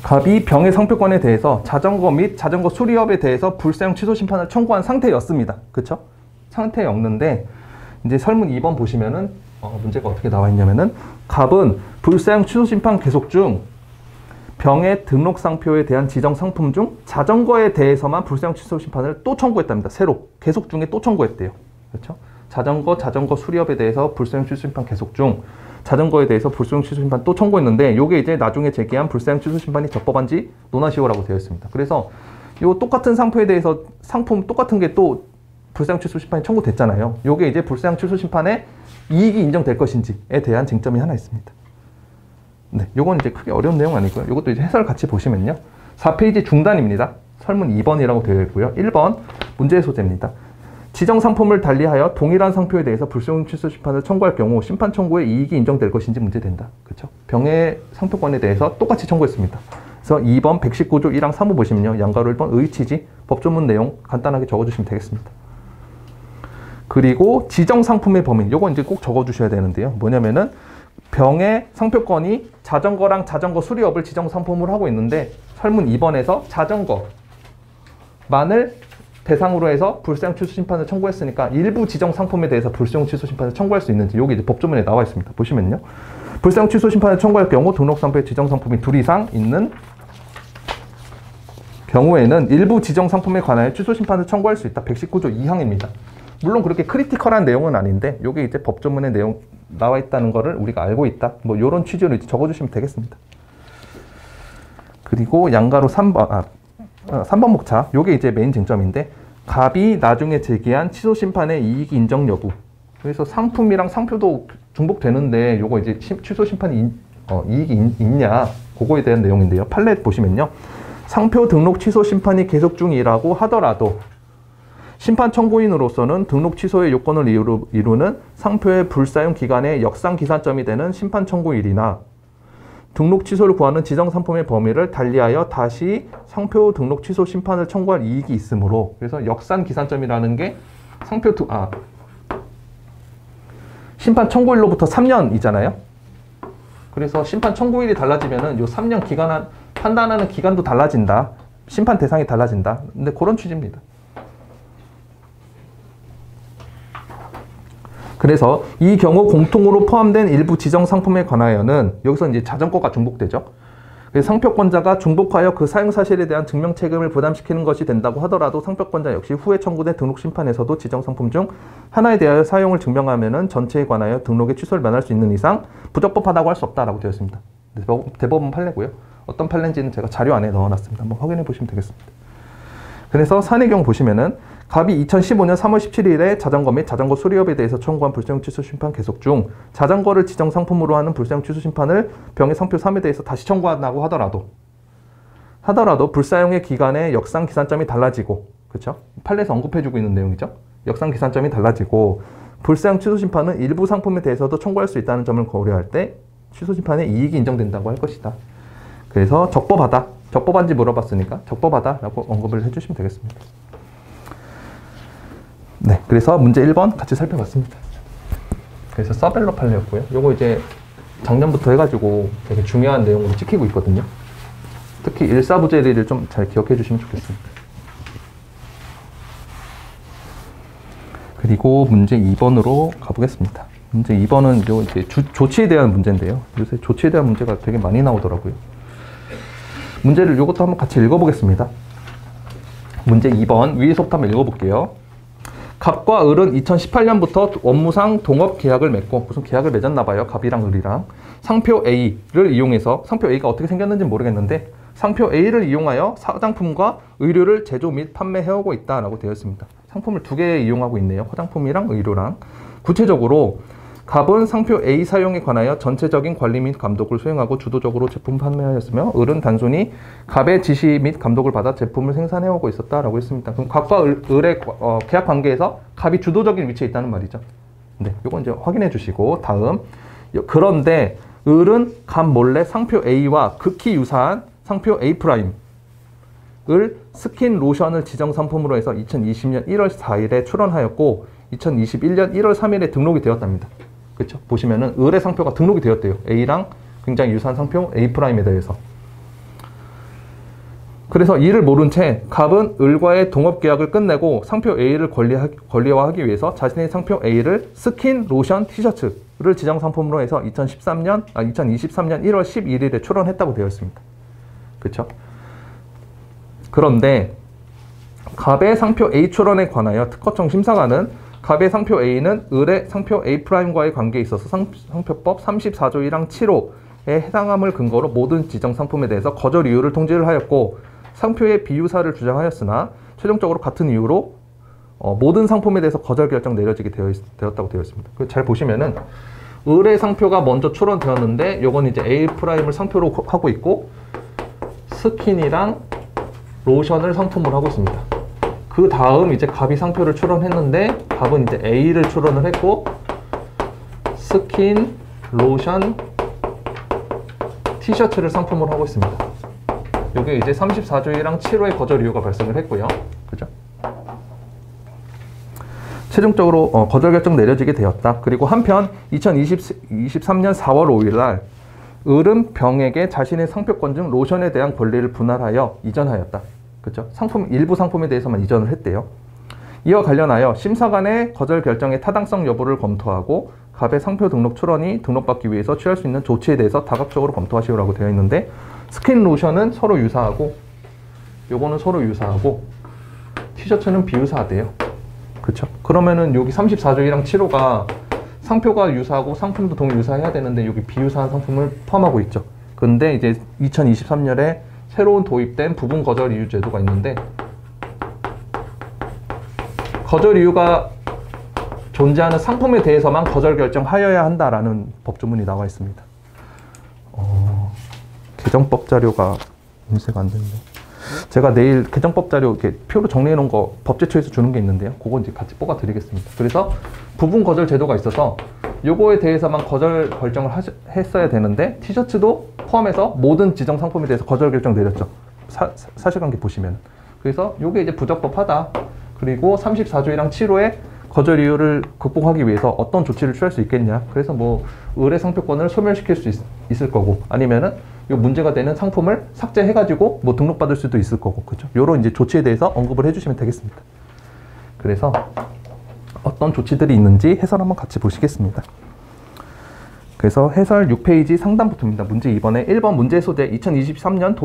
갑이 병의 상표권에 대해서 자전거 및 자전거 수리업에 대해서 불사용 취소 심판을 청구한 상태였습니다. 그쵸? 상태였는데, 이제 설문 2번 보시면은, 문제가 어떻게 나와 있냐면은, 갑은 불사용 취소 심판 계속 중, 병의 등록 상표에 대한 지정 상품 중 자전거에 대해서만 불사용 취소 심판을 또 청구했답니다. 새로 계속 중에 또 청구했대요. 그렇죠? 자전거 수리업에 대해서 불사용 취소 심판 계속 중, 자전거에 대해서 불사용 취소 심판 또 청구했는데, 요게 이제 나중에 제기한 불사용 취소 심판이 적법한지 논하시오라고 되어 있습니다. 그래서 요 똑같은 상표에 대해서 상품 똑같은 게 또 불사용 취소 심판이 청구됐잖아요. 요게 이제 불사용 취소 심판의 이익이 인정될 것인지에 대한 쟁점이 하나 있습니다. 네, 요건 이제 크게 어려운 내용 아니고요. 요것도 이제 해설 같이 보시면요. 4페이지 중단입니다. 설문 2번이라고 되어 있고요. 1번 문제의 소재입니다. 지정 상품을 달리하여 동일한 상표에 대해서 불사용 취소 심판을 청구할 경우 심판 청구의 이익이 인정될 것인지 문제된다. 그렇죠? 병의 상표권에 대해서 똑같이 청구했습니다. 그래서 2번 119조 1항 3호 보시면요. 양가로 1번 의 취지, 법조문 내용 간단하게 적어주시면 되겠습니다. 그리고 지정 상품의 범위, 요건 이제 꼭 적어주셔야 되는데요. 뭐냐면은 병의 상표권이 자전거랑 자전거 수리업을 지정 상품으로 하고 있는데, 설문 2번에서 자전거만을 대상으로 해서 불사용 취소 심판을 청구했으니까 일부 지정 상품에 대해서 불사용 취소 심판을 청구할 수 있는지, 여기 이제 법조문에 나와 있습니다. 보시면요. 불사용 취소 심판을 청구할 경우 등록 상표에 지정 상품이 2 이상 있는 경우에는 일부 지정 상품에 관하여 취소 심판을 청구할 수 있다. 119조 2항입니다. 물론 그렇게 크리티컬한 내용은 아닌데, 요게 이제 법조문의 내용 나와 있다는 거를 우리가 알고 있다. 뭐 요런 취지로 이제 적어주시면 되겠습니다. 그리고 양가로 3번 목차, 요게 이제 메인 쟁점인데, 갑이 나중에 제기한 취소 심판의 이익 인정 여부. 그래서 상품이랑 상표도 중복되는데 요거 이제 취소 심판이 이익이 있냐, 그거에 대한 내용인데요. 판례 보시면요. 상표 등록 취소 심판이 계속 중이라고 하더라도 심판 청구인으로서는 등록 취소의 요건을 이루는 상표의 불사용 기간의 역상 기산점이 되는 심판 청구일이나 등록 취소를 구하는 지정 상품의 범위를 달리하여 다시 상표 등록 취소 심판을 청구할 이익이 있으므로, 그래서 역산 기산점이라는 게 심판 청구일로부터 3년이잖아요. 그래서 심판 청구일이 달라지면은 요 3년 기간 판단하는 기간도 달라진다. 심판 대상이 달라진다. 근데 그런 취지입니다. 그래서 이 경우 공통으로 포함된 일부 지정 상품에 관하여는, 여기서 이제 자전거가 중복되죠. 그래서 상표권자가 중복하여 그 사용 사실에 대한 증명 책임을 부담시키는 것이 된다고 하더라도 상표권자 역시 후에 청구된 등록 심판에서도 지정 상품 중 하나에 대하여 사용을 증명하면은 전체에 관하여 등록의 취소를 면할 수 있는 이상 부적법하다고 할 수 없다라고 되어 있습니다. 대법원 판례고요. 어떤 판례인지는 제가 자료 안에 넣어놨습니다. 한번 확인해 보시면 되겠습니다. 그래서 사내 경우 보시면은 갑이 2015년 3월 17일에 자전거 및 자전거 수리업에 대해서 청구한 불사용 취소 심판 계속 중 자전거를 지정 상품으로 하는 불사용 취소 심판을 병의 상표 3에 대해서 다시 청구한다고 하더라도 불사용의 기간의 역상 기산점이 달라지고, 그렇죠? 판례에서 언급해주고 있는 내용이죠. 역상 기산점이 달라지고 불사용 취소 심판은 일부 상품에 대해서도 청구할 수 있다는 점을 고려할 때 취소 심판의 이익이 인정된다고 할 것이다. 그래서 적법한지 물어봤으니까 적법하다라고 언급을 해주시면 되겠습니다. 네, 그래서 문제 1번 같이 살펴봤습니다. 그래서 서벨러 판례였고요. 요거 이제 작년부터 해가지고 되게 중요한 내용으로 찍히고 있거든요. 특히 일사부재리를 좀 잘 기억해 주시면 좋겠습니다. 그리고 문제 2번으로 가보겠습니다. 문제 2번은 요 이제 조치에 대한 문제인데요. 요새 조치에 대한 문제가 되게 많이 나오더라고요. 문제를 요것도 한번 같이 읽어보겠습니다. 문제 2번 위에서부터 한번 읽어볼게요. 갑과 을은 2018년부터 업무상 동업 계약을 맺고, 무슨 계약을 맺었나봐요. 갑이랑 을이랑. 상표 A를 이용해서, 상표 A가 어떻게 생겼는지 모르겠는데 상표 A를 이용하여 화장품과 의류를 제조 및 판매해오고 있다라고 되어 있습니다. 상품을 두 개 이용하고 있네요. 화장품이랑 의류랑. 구체적으로 갑은 상표 A 사용에 관하여 전체적인 관리 및 감독을 수행하고 주도적으로 제품 판매하였으며, 을은 단순히 갑의 지시 및 감독을 받아 제품을 생산해오고 있었다라고 했습니다. 그럼 갑과 을의 계약 관계에서 갑이 주도적인 위치에 있다는 말이죠. 네, 이건 이제 확인해 주시고, 다음. 그런데 을은 갑 몰래 상표 A와 극히 유사한 상표 A 프라임을 스킨 로션을 지정 상품으로 해서 2020년 1월 4일에 출원하였고 2021년 1월 3일에 등록이 되었답니다. 그렇죠? 보시면은 을의 상표가 등록이 되었대요. A랑 굉장히 유사한 상표 A 프라임에 대해서. 그래서 이를 모른 채 갑은 을과의 동업 계약을 끝내고 상표 A를 권리화하기 위해서 자신의 상표 A를 스킨 로션 티셔츠를 지정 상품으로 해서 2023년 1월 11일에 출원했다고 되어 있습니다. 그렇죠? 그런데 갑의 상표 A 출원에 관하여 특허청 심사관은 갑의 상표 A는 을의 상표 A 프라임과의 관계에 있어서 상표법 34조 1항 7호에 해당함을 근거로 모든 지정 상품에 대해서 거절 이유를 통지를 하였고, 상표의 비유사를 주장하였으나 최종적으로 같은 이유로 모든 상품에 대해서 거절 결정 내려지게 되었다고 되어 있습니다. 잘 보시면은 을의 상표가 먼저 출원되었는데 요건 이제 A 프라임을 상표로 하고 있고 스킨이랑 로션을 상품으로 하고 있습니다. 그 다음 이제 갑이 상표를 출원했는데 갑은 이제 A를 출원을 했고 스킨, 로션, 티셔츠를 상품으로 하고 있습니다. 이게 이제 34조 1항 7호의 거절 이유가 발생을 했고요. 그죠? 최종적으로 거절 결정 내려지게 되었다. 그리고 한편 2023년 4월 5일 날 을은 병에게 자신의 상표권 중 로션에 대한 권리를 분할하여 이전하였다. 그렇죠? 일부 상품에 대해서만 이전을 했대요. 이와 관련하여 심사관의 거절 결정의 타당성 여부를 검토하고 갑의 상표 등록 출원이 등록받기 위해서 취할 수 있는 조치에 대해서 다각적으로 검토하시오라고 되어 있는데, 스킨 로션은 서로 유사하고 요거는 서로 유사하고 티셔츠는 비유사하대요. 그렇죠? 그러면은 여기 34조 1항 7호가 상표가 유사하고 상품도 동유사해야 되는데 여기 비유사한 상품을 포함하고 있죠. 근데 이제 2023년에 새로운 도입된 부분 거절 이유 제도가 있는데, 거절 이유가 존재하는 상품에 대해서만 거절 결정하여야 한다라는 법조문이 나와 있습니다. 개정법 자료가 인쇄가 안 되는데, 제가 내일 개정법 자료 이렇게 표로 정리해 놓은 거 법제처에서 주는 게 있는데요. 그거 이제 같이 뽑아 드리겠습니다. 그래서 부분 거절 제도가 있어서 요거에 대해서만 거절 결정을 했어야 되는데, 티셔츠도 포함해서 모든 지정 상품에 대해서 거절 결정 내렸죠. 사실관계 보시면. 그래서 요게 이제 부적법하다. 그리고 34조 1항 7호에 거절 이유를 극복하기 위해서 어떤 조치를 취할 수 있겠냐. 그래서 뭐 을의 상표권을 소멸시킬 수 있을 거고, 아니면은 요 문제가 되는 상품을 삭제해가지고 뭐 등록받을 수도 있을 거고, 그죠? 요런 이제 조치에 대해서 언급을 해주시면 되겠습니다. 그래서 어떤 조치들이 있는지 해설 한번 같이 보시겠습니다. 그래서 해설 6페이지 상단부터입니다. 문제 2번에 1번 문제 소재 2023년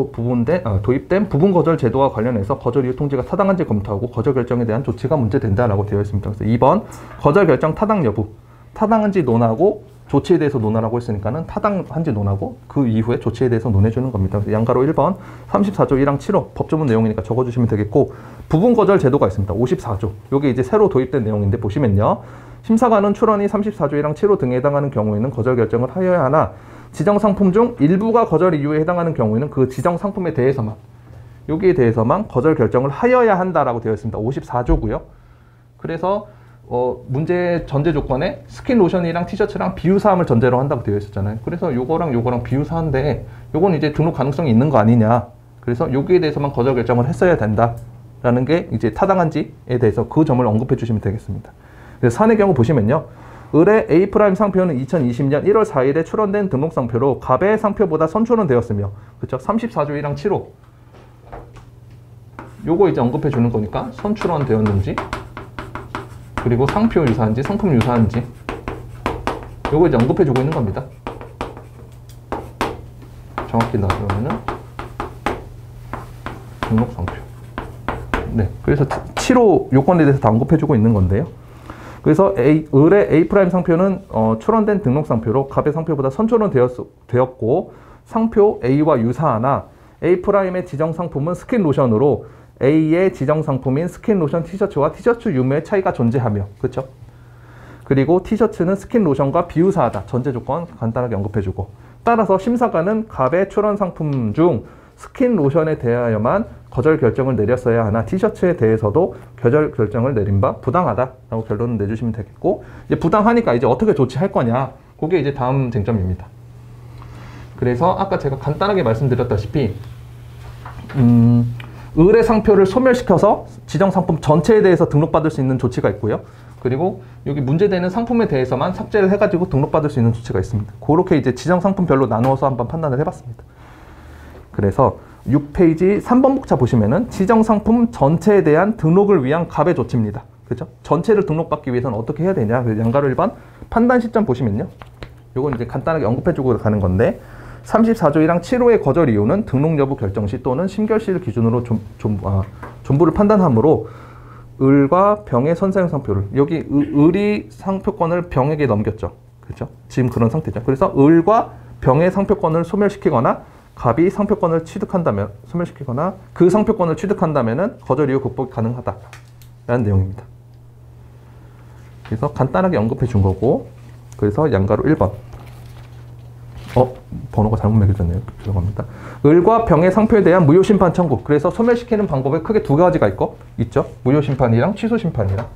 도입된 부분 거절 제도와 관련해서 거절 이유 통지가 타당한지 검토하고 거절 결정에 대한 조치가 문제된다라고 되어 있습니다. 그래서 2번 거절 결정 타당 여부, 타당한지 논하고 조치에 대해서 논하라고 했으니까는 타당한지 논하고 그 이후에 조치에 대해서 논해주는 겁니다. 그래서 양가로 1번 34조 1항 7호 법조문 내용이니까 적어주시면 되겠고, 부분 거절 제도가 있습니다. 54조. 요게 이제 새로 도입된 내용인데 보시면요. 심사관은 출원이 34조 1항 7호 등에 해당하는 경우에는 거절 결정을 하여야 하나, 지정 상품 중 일부가 거절 이유에 해당하는 경우에는 그 지정 상품에 대해서만, 여기에 대해서만 거절 결정을 하여야 한다라고 되어 있습니다. 54조고요. 그래서 문제 전제 조건에 스킨 로션이랑 티셔츠랑 비유사함을 전제로 한다고 되어 있었잖아요. 그래서 요거랑 비유사한데 요건 이제 등록 가능성이 있는 거 아니냐. 그래서 여기에 대해서만 거절 결정을 했어야 된다라는 게 이제 타당한지에 대해서 그 점을 언급해 주시면 되겠습니다. 그래서 사안의 경우 보시면요. 을의 A 프라임 상표는 2020년 1월 4일에 출원된 등록 상표로 갑의 상표보다 선출원되었으며, 그렇죠? 34조 1항 7호. 요거 이제 언급해 주는 거니까 선출원되었는지, 그리고 상표 유사한지 상품 유사한지 요거 이제 언급해주고 있는 겁니다. 정확히 나오면은 등록 상표. 네, 그래서 7호 요건에 대해서 다 언급해주고 있는 건데요. 그래서 을의 A' 상표는 출원된 등록 상표로 갑의 상표보다 선출원 되었고 상표 A와 유사하나 A'의 지정 상품은 스킨 로션으로 A의 지정 상품인 스킨 로션 티셔츠와 티셔츠 유무의 차이가 존재하며, 그렇죠? 그리고 티셔츠는 스킨 로션과 비유사하다. 전제 조건 간단하게 언급해주고, 따라서 심사관은 갑의 출원 상품 중 스킨 로션에 대하여만 거절 결정을 내렸어야 하나 티셔츠에 대해서도 거절 결정을 내린 바 부당하다라고 결론을 내주시면 되겠고, 이제 부당하니까 이제 어떻게 조치할 거냐, 그게 이제 다음 쟁점입니다. 그래서 아까 제가 간단하게 말씀드렸다시피 을의 상표를 소멸시켜서 지정 상품 전체에 대해서 등록받을 수 있는 조치가 있고요. 그리고 여기 문제되는 상품에 대해서만 삭제를 해가지고 등록받을 수 있는 조치가 있습니다. 그렇게 이제 지정 상품별로 나누어서 한번 판단을 해봤습니다. 그래서 6페이지 3번 목차 보시면은 지정 상품 전체에 대한 등록을 위한 갑의 조치입니다. 그죠? 전체를 등록받기 위해서는 어떻게 해야 되냐? 양가로 1번 판단 시점 보시면요. 요건 이제 간단하게 언급해주고 가는 건데, 34조 1항 7호의 거절 이유는 등록 여부 결정 시 또는 심결시를 기준으로 존부를 판단하므로 을과 병의 선사용 상표를, 여기 을이 상표권을 병에게 넘겼죠. 그렇죠? 지금 그런 상태죠. 그래서 을과 병의 상표권을 소멸시키거나 갑이 상표권을 취득한다면, 소멸시키거나 그 상표권을 취득한다면은 거절 이유 극복이 가능하다라는 내용입니다. 그래서 간단하게 언급해 준 거고, 그래서 양가로 1번. 번호가 잘못 매겨졌네요. 죄송합니다. 을과 병의 상표에 대한 무효심판 청구. 그래서 소멸시키는 방법에 크게 두 가지가 있죠. 무효심판이랑 취소심판이랑.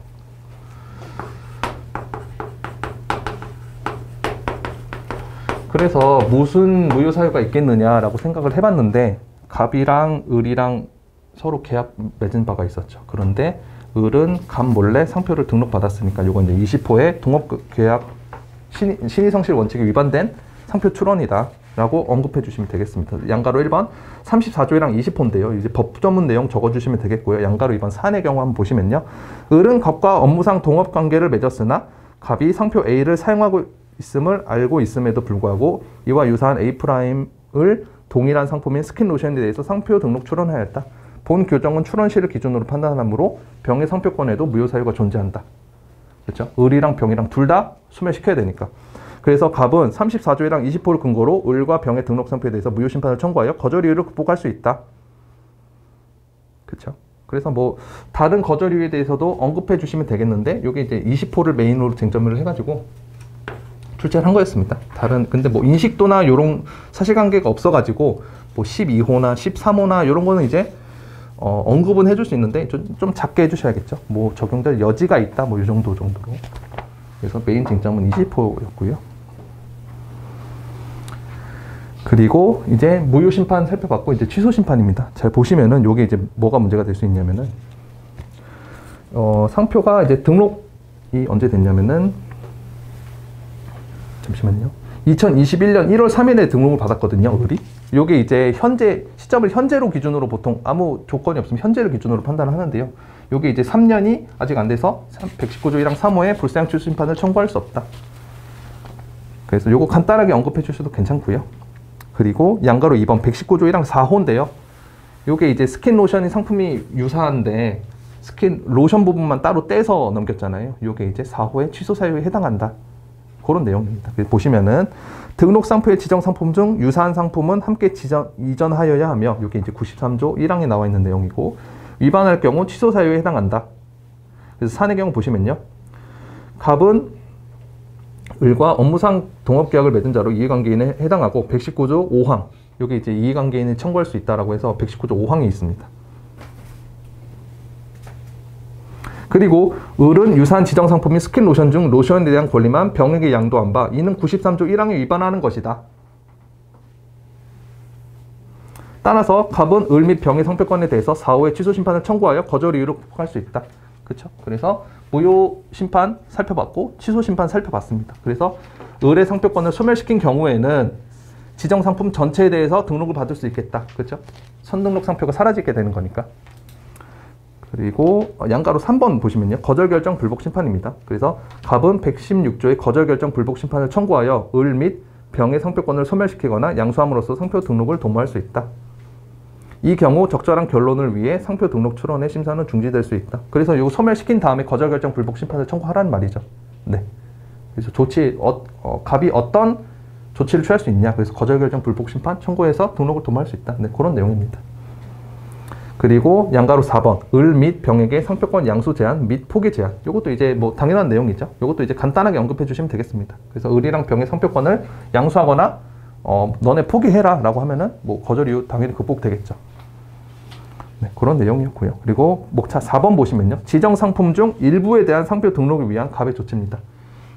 그래서 무슨 무효사유가 있겠느냐라고 생각을 해봤는데, 갑이랑 을이랑 서로 계약 맺은 바가 있었죠. 그런데 을은 갑 몰래 상표를 등록받았으니까 요건 이제 20호의 동업계약 신의성실 원칙에 위반된 상표 출원이다 라고 언급해 주시면 되겠습니다. 양가로 1번 34조 1항 20호인데요. 이제 법 전문 내용 적어주시면 되겠고요. 양가로 2번 사안의 경우 한번 보시면요. 을은 갑과 업무상 동업관계를 맺었으나 갑이 상표 A를 사용하고 있음을 알고 있음에도 불구하고 이와 유사한 A'을 동일한 상품인 스킨 로션에 대해서 상표 등록 출원하였다. 본 교정은 출원 시를 기준으로 판단하므로 병의 상표권에도 무효사유가 존재한다. 그렇죠? 을이랑 병이랑 둘 다 소멸시켜야 되니까. 그래서 갑은 34조 1항 20호를 근거로 을과 병의 등록 상표에 대해서 무효심판을 청구하여 거절 이유를 극복할 수 있다. 그렇죠? 그래서 뭐 다른 거절 이유에 대해서도 언급해 주시면 되겠는데, 여기 이제 20호를 메인으로 쟁점을 해가지고 출제를 한 거였습니다. 근데 뭐 인식도나 요런 사실관계가 없어가지고 뭐 12호나 13호나 요런 거는 이제 언급은 해줄 수 있는데 좀 작게 해주셔야겠죠. 뭐 적용될 여지가 있다, 뭐 이 정도로. 그래서 메인 쟁점은 20호였고요. 그리고 이제 무효 심판 살펴봤고, 이제 취소 심판입니다. 잘 보시면은 요게 이제 뭐가 문제가 될 수 있냐면은 상표가 이제 등록이 언제 됐냐면은, 잠시만요. 2021년 1월 3일에 등록을 받았거든요, 을이. 요게 이제 시점을 현재로 기준으로 보통 아무 조건이 없으면 현재를 기준으로 판단을 하는데요. 요게 이제 3년이 아직 안 돼서 119조 1항 3호에 불사용 취소 심판을 청구할 수 없다. 그래서 요거 간단하게 언급해 주셔도 괜찮고요. 그리고 양가로 2번 119조 1항 4호인데요. 요게 이제 스킨 로션이 상품이 유사한데 스킨 로션 부분만 따로 떼서 넘겼잖아요. 요게 이제 4호의 취소 사유에 해당한다. 그런 내용입니다. 보시면은 등록 상표의 지정 상품 중 유사한 상품은 함께 이전하여야 하며, 요게 이제 93조 1항에 나와 있는 내용이고, 위반할 경우 취소 사유에 해당한다. 그래서 사안의 경우 보시면요. 갑은 을과 업무상 동업계약을 맺은 자로 이해관계인에 해당하고 119조 5항, 요게 이제 이해관계인을 청구할 수 있다라고 해서 119조 5항이 있습니다. 그리고 을은 유사한 지정 상품인 스킨 로션 중 로션에 대한 권리만 병에게 양도한 바 이는 93조 1항에 위반하는 것이다. 따라서 갑은 을 및 병의 상표권에 대해서 4호의 취소 심판을 청구하여 거절 이유를 극복할 수 있다. 그렇죠? 그래서 무효 심판 살펴봤고 취소 심판 살펴봤습니다. 그래서 을의 상표권을 소멸시킨 경우에는 지정 상품 전체에 대해서 등록을 받을 수 있겠다. 그렇죠? 선등록 상표가 사라지게 되는 거니까. 그리고 양가로 3번 보시면요. 거절결정 불복심판입니다. 그래서 갑은 116조의 거절결정 불복심판을 청구하여 을 및 병의 상표권을 소멸시키거나 양수함으로써 상표 등록을 도모할 수 있다. 이 경우 적절한 결론을 위해 상표 등록 출원의 심사는 중지될 수 있다. 그래서 이거 소멸시킨 다음에 거절결정 불복심판을 청구하라는 말이죠. 네. 그래서 갑이 어떤 조치를 취할 수 있냐. 그래서 거절결정 불복심판 청구해서 등록을 도모할 수 있다. 네, 그런 내용입니다. 그리고 양가로 4번 을 및 병에게 상표권 양수 제한 및 포기 제한. 이것도 이제 뭐 당연한 내용이죠. 이것도 이제 간단하게 언급해 주시면 되겠습니다. 그래서 을이랑 병의 상표권을 양수하거나 너네 포기해라 라고 하면은 뭐 거절 이유 당연히 극복되겠죠. 네, 그런 내용이었고요. 그리고 목차 4번 보시면요. 지정 상품 중 일부에 대한 상표 등록을 위한 갑의 조치입니다.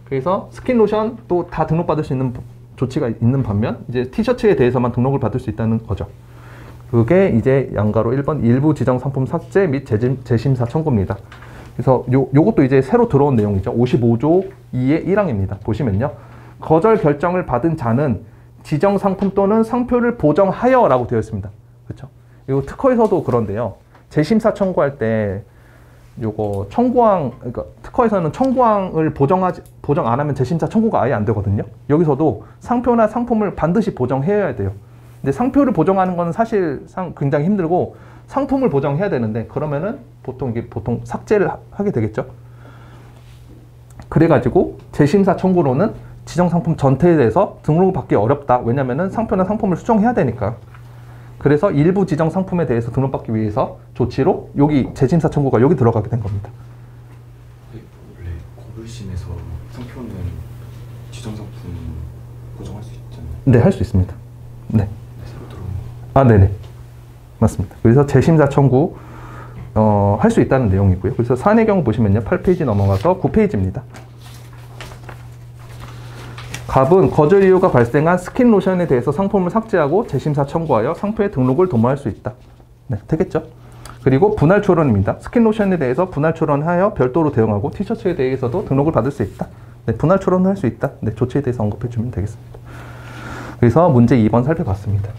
그래서 스킨 로션 또 다 등록받을 수 있는 조치가 있는 반면 이제 티셔츠에 대해서만 등록을 받을 수 있다는 거죠. 그게 이제 양가로 1번 일부 지정 상품 삭제 및 재심사 청구입니다. 그래서 요것도 이제 새로 들어온 내용이죠. 55조 2의 1항입니다. 보시면요. 거절 결정을 받은 자는 지정 상품 또는 상표를 보정하여 라고 되어 있습니다. 그렇죠? 요 특허에서도 그런데요. 재심사 청구할 때 요거 청구항, 그러니까 특허에서는 청구항을 보정 안 하면 재심사 청구가 아예 안 되거든요. 여기서도 상표나 상품을 반드시 보정해야 돼요. 근데 상표를 보정하는 건 사실상 굉장히 힘들고 상품을 보정해야 되는데 그러면은 보통 삭제를 하게 되겠죠. 그래가지고 재심사 청구로는 지정 상품 전체에 대해서 등록을 받기 어렵다. 왜냐면은 상표나 상품을 수정해야 되니까. 그래서 일부 지정 상품에 대해서 등록받기 위해서 조치로 여기 재심사 청구가 여기 들어가게 된 겁니다. 원래 고불심에서 상표는 지정 상품 보정할 수 있잖아요. 네, 할 수 있습니다. 네. 새로 들어온 거. 아, 네네. 맞습니다. 그래서 재심사 청구 할 수 있다는 내용이고요. 그래서 사안의 경우 보시면요. 8페이지 넘어가서 9페이지입니다. 갑은 거절 이유가 발생한 스킨 로션에 대해서 상품을 삭제하고 재심사 청구하여 상표의 등록을 도모할 수 있다. 네, 되겠죠? 그리고 분할 초론입니다. 스킨 로션에 대해서 분할 초론하여 별도로 대응하고 티셔츠에 대해서도 등록을 받을 수 있다. 네, 분할 초론을 할 수 있다. 네, 조치에 대해서 언급해 주면 되겠습니다. 그래서 문제 2번 살펴봤습니다.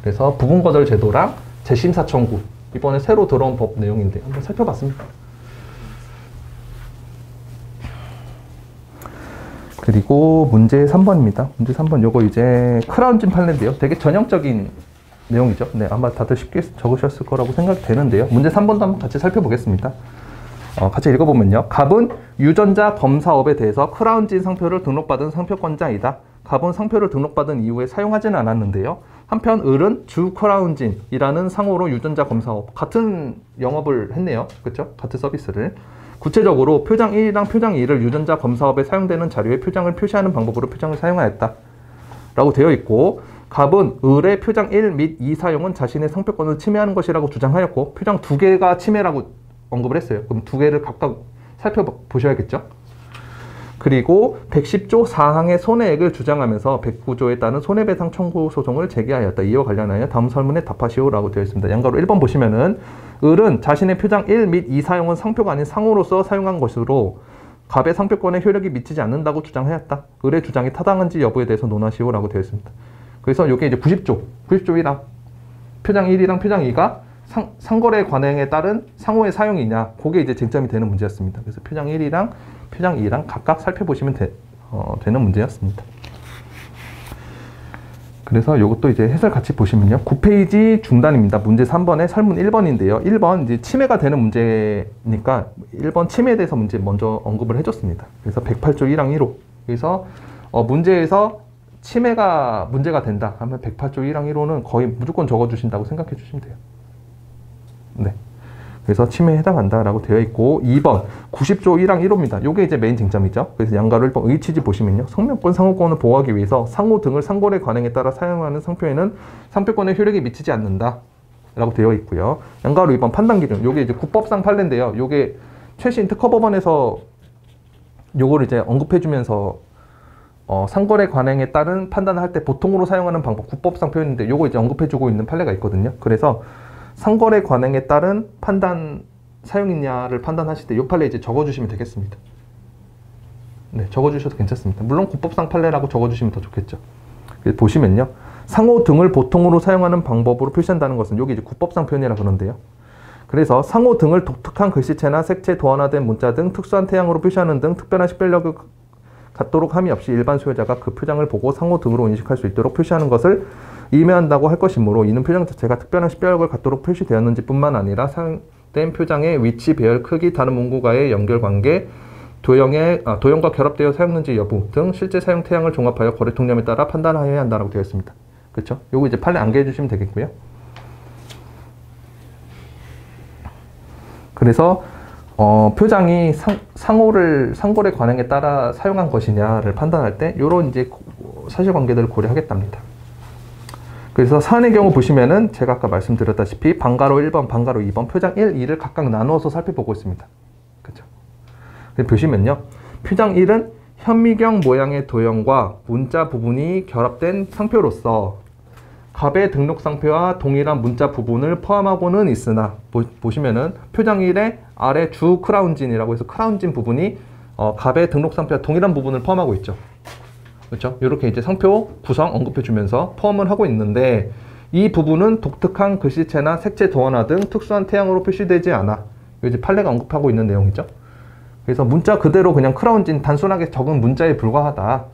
그래서 부분 거절 제도랑 재심사 청구 이번에 새로 들어온 법 내용인데 한번 살펴봤습니다. 그리고 문제 3번입니다. 문제 3번 요거 이제 크라운진 판례인데요. 되게 전형적인 내용이죠. 네, 아마 다들 쉽게 적으셨을 거라고 생각이 되는데요. 문제 3번도 한번 같이 살펴보겠습니다. 같이 읽어보면요. 갑은 유전자 검사업에 대해서 크라운진 상표를 등록받은 상표권자이다. 갑은 상표를 등록받은 이후에 사용하지는 않았는데요. 한편 을은 주 크라운진이라는 상호로 유전자 검사업 같은 영업을 했네요. 그렇죠? 같은 서비스를. 구체적으로 표장 1이랑 표장 2를 유전자 검사업에 사용되는 자료에 표장을 표시하는 방법으로 표장을 사용하였다 라고 되어 있고, 갑은 을의 표장 1 및 2 사용은 자신의 상표권을 침해하는 것이라고 주장하였고, 표장 2개가 침해라고 언급을 했어요. 그럼 2개를 각각 살펴보셔야겠죠. 그리고 110조 4항의 손해액을 주장하면서 109조에 따른 손해배상 청구 소송을 제기하였다. 이와 관련하여 다음 설문에 답하시오 라고 되어 있습니다. 양가로 1번 보시면은 을은 자신의 표장 1 및 2 사용은 상표가 아닌 상호로서 사용한 것으로 갑의 상표권에 효력이 미치지 않는다고 주장하였다. 을의 주장이 타당한지 여부에 대해서 논하시오 라고 되어 있습니다. 그래서 이게 이제 90조 1랑 표장 1이랑 표장 2가 상거래 관행에 따른 상호의 사용이냐, 그게 이제 쟁점이 되는 문제였습니다. 그래서 표장 1이랑 표장 2랑 각각 살펴보시면 되는 문제였습니다. 그래서 이것도 이제 해설 같이 보시면요. 9페이지 중단입니다. 문제 3번에 설문 1번인데요. 1번 이제 침해가 되는 문제니까 1번 침해에 대해서 문제 먼저 언급을 해줬습니다. 그래서 108조 1항 1호. 그래서 문제에서 침해가 문제가 된다 하면 108조 1항 1호는 거의 무조건 적어주신다고 생각해 주시면 돼요. 네. 그래서 침해에 해당한다라고 되어 있고, 2번 90조 1항 1호입니다. 이게 이제 메인 쟁점이죠. 그래서 양가로 1번 의취지 보시면요. 성명권 상호권을 보호하기 위해서 상호 등을 상거래 관행에 따라 사용하는 상표에는 상표권에 효력이 미치지 않는다 라고 되어 있고요. 양가로 2번 판단 기준. 이게 이제 국법상 판례인데요. 이게 최신 특허법원에서 요거를 이제 언급해 주면서 상거래 관행에 따른 판단을 할 때 보통으로 사용하는 방법, 국법상 표현인데 요거 이제 언급해 주고 있는 판례가 있거든요. 그래서 상거래 관행에 따른 판단 사용이냐를 판단하실 때 이 판례 이제 적어주시면 되겠습니다. 네, 적어주셔도 괜찮습니다. 물론 국법상 판례라고 적어주시면 더 좋겠죠. 보시면요, 상호 등을 보통으로 사용하는 방법으로 표시한다는 것은 여기 이제 국법상 표현이라 그러는데요. 그래서 상호 등을 독특한 글씨체나 색채, 도안화된 문자 등 특수한 태양으로 표시하는 등 특별한 식별력을 갖도록 함이 없이 일반 소유자가 그 표장을 보고 상호 등으로 인식할 수 있도록 표시하는 것을 의미한다고 할 것이므로 이는 표장 자체가 특별한 식별력을 갖도록 표시되었는지 뿐만 아니라 사용된 표장의 위치, 배열, 크기, 다른 문구와의 연결관계, 도형과 결합되어 사용되는지 여부 등 실제 사용 태양을 종합하여 거래 통념에 따라 판단하여야 한다고 되어 있습니다. 그렇죠? 요거 이제 판례 암기해 주시면 되겠고요. 그래서 표장이 상거래 관행에 따라 사용한 것이냐를 판단할 때 요런 이제 사실관계들을 고려하겠답니다. 그래서 사안의 경우 보시면은 제가 아까 말씀드렸다시피 방가로 1번, 방가로 2번, 표장 1, 2를 각각 나누어서 살펴보고 있습니다. 그렇죠? 보시면요. 표장 1은 현미경 모양의 도형과 문자 부분이 결합된 상표로서 갑의 등록 상표와 동일한 문자 부분을 포함하고는 있으나 보시면은 표장 1의 아래 주 크라운진이라고 해서 크라운진 부분이 갑의 등록 상표와 동일한 부분을 포함하고 있죠. 그렇죠? 이렇게 이제 상표 구성 언급해 주면서 포함을 하고 있는데 이 부분은 독특한 글씨체나 색채 도안화 등 특수한 태양으로 표시되지 않아. 이제 판례가 언급하고 있는 내용이죠. 그래서 문자 그대로 그냥 크라운진 단순하게 적은 문자에 불과하다.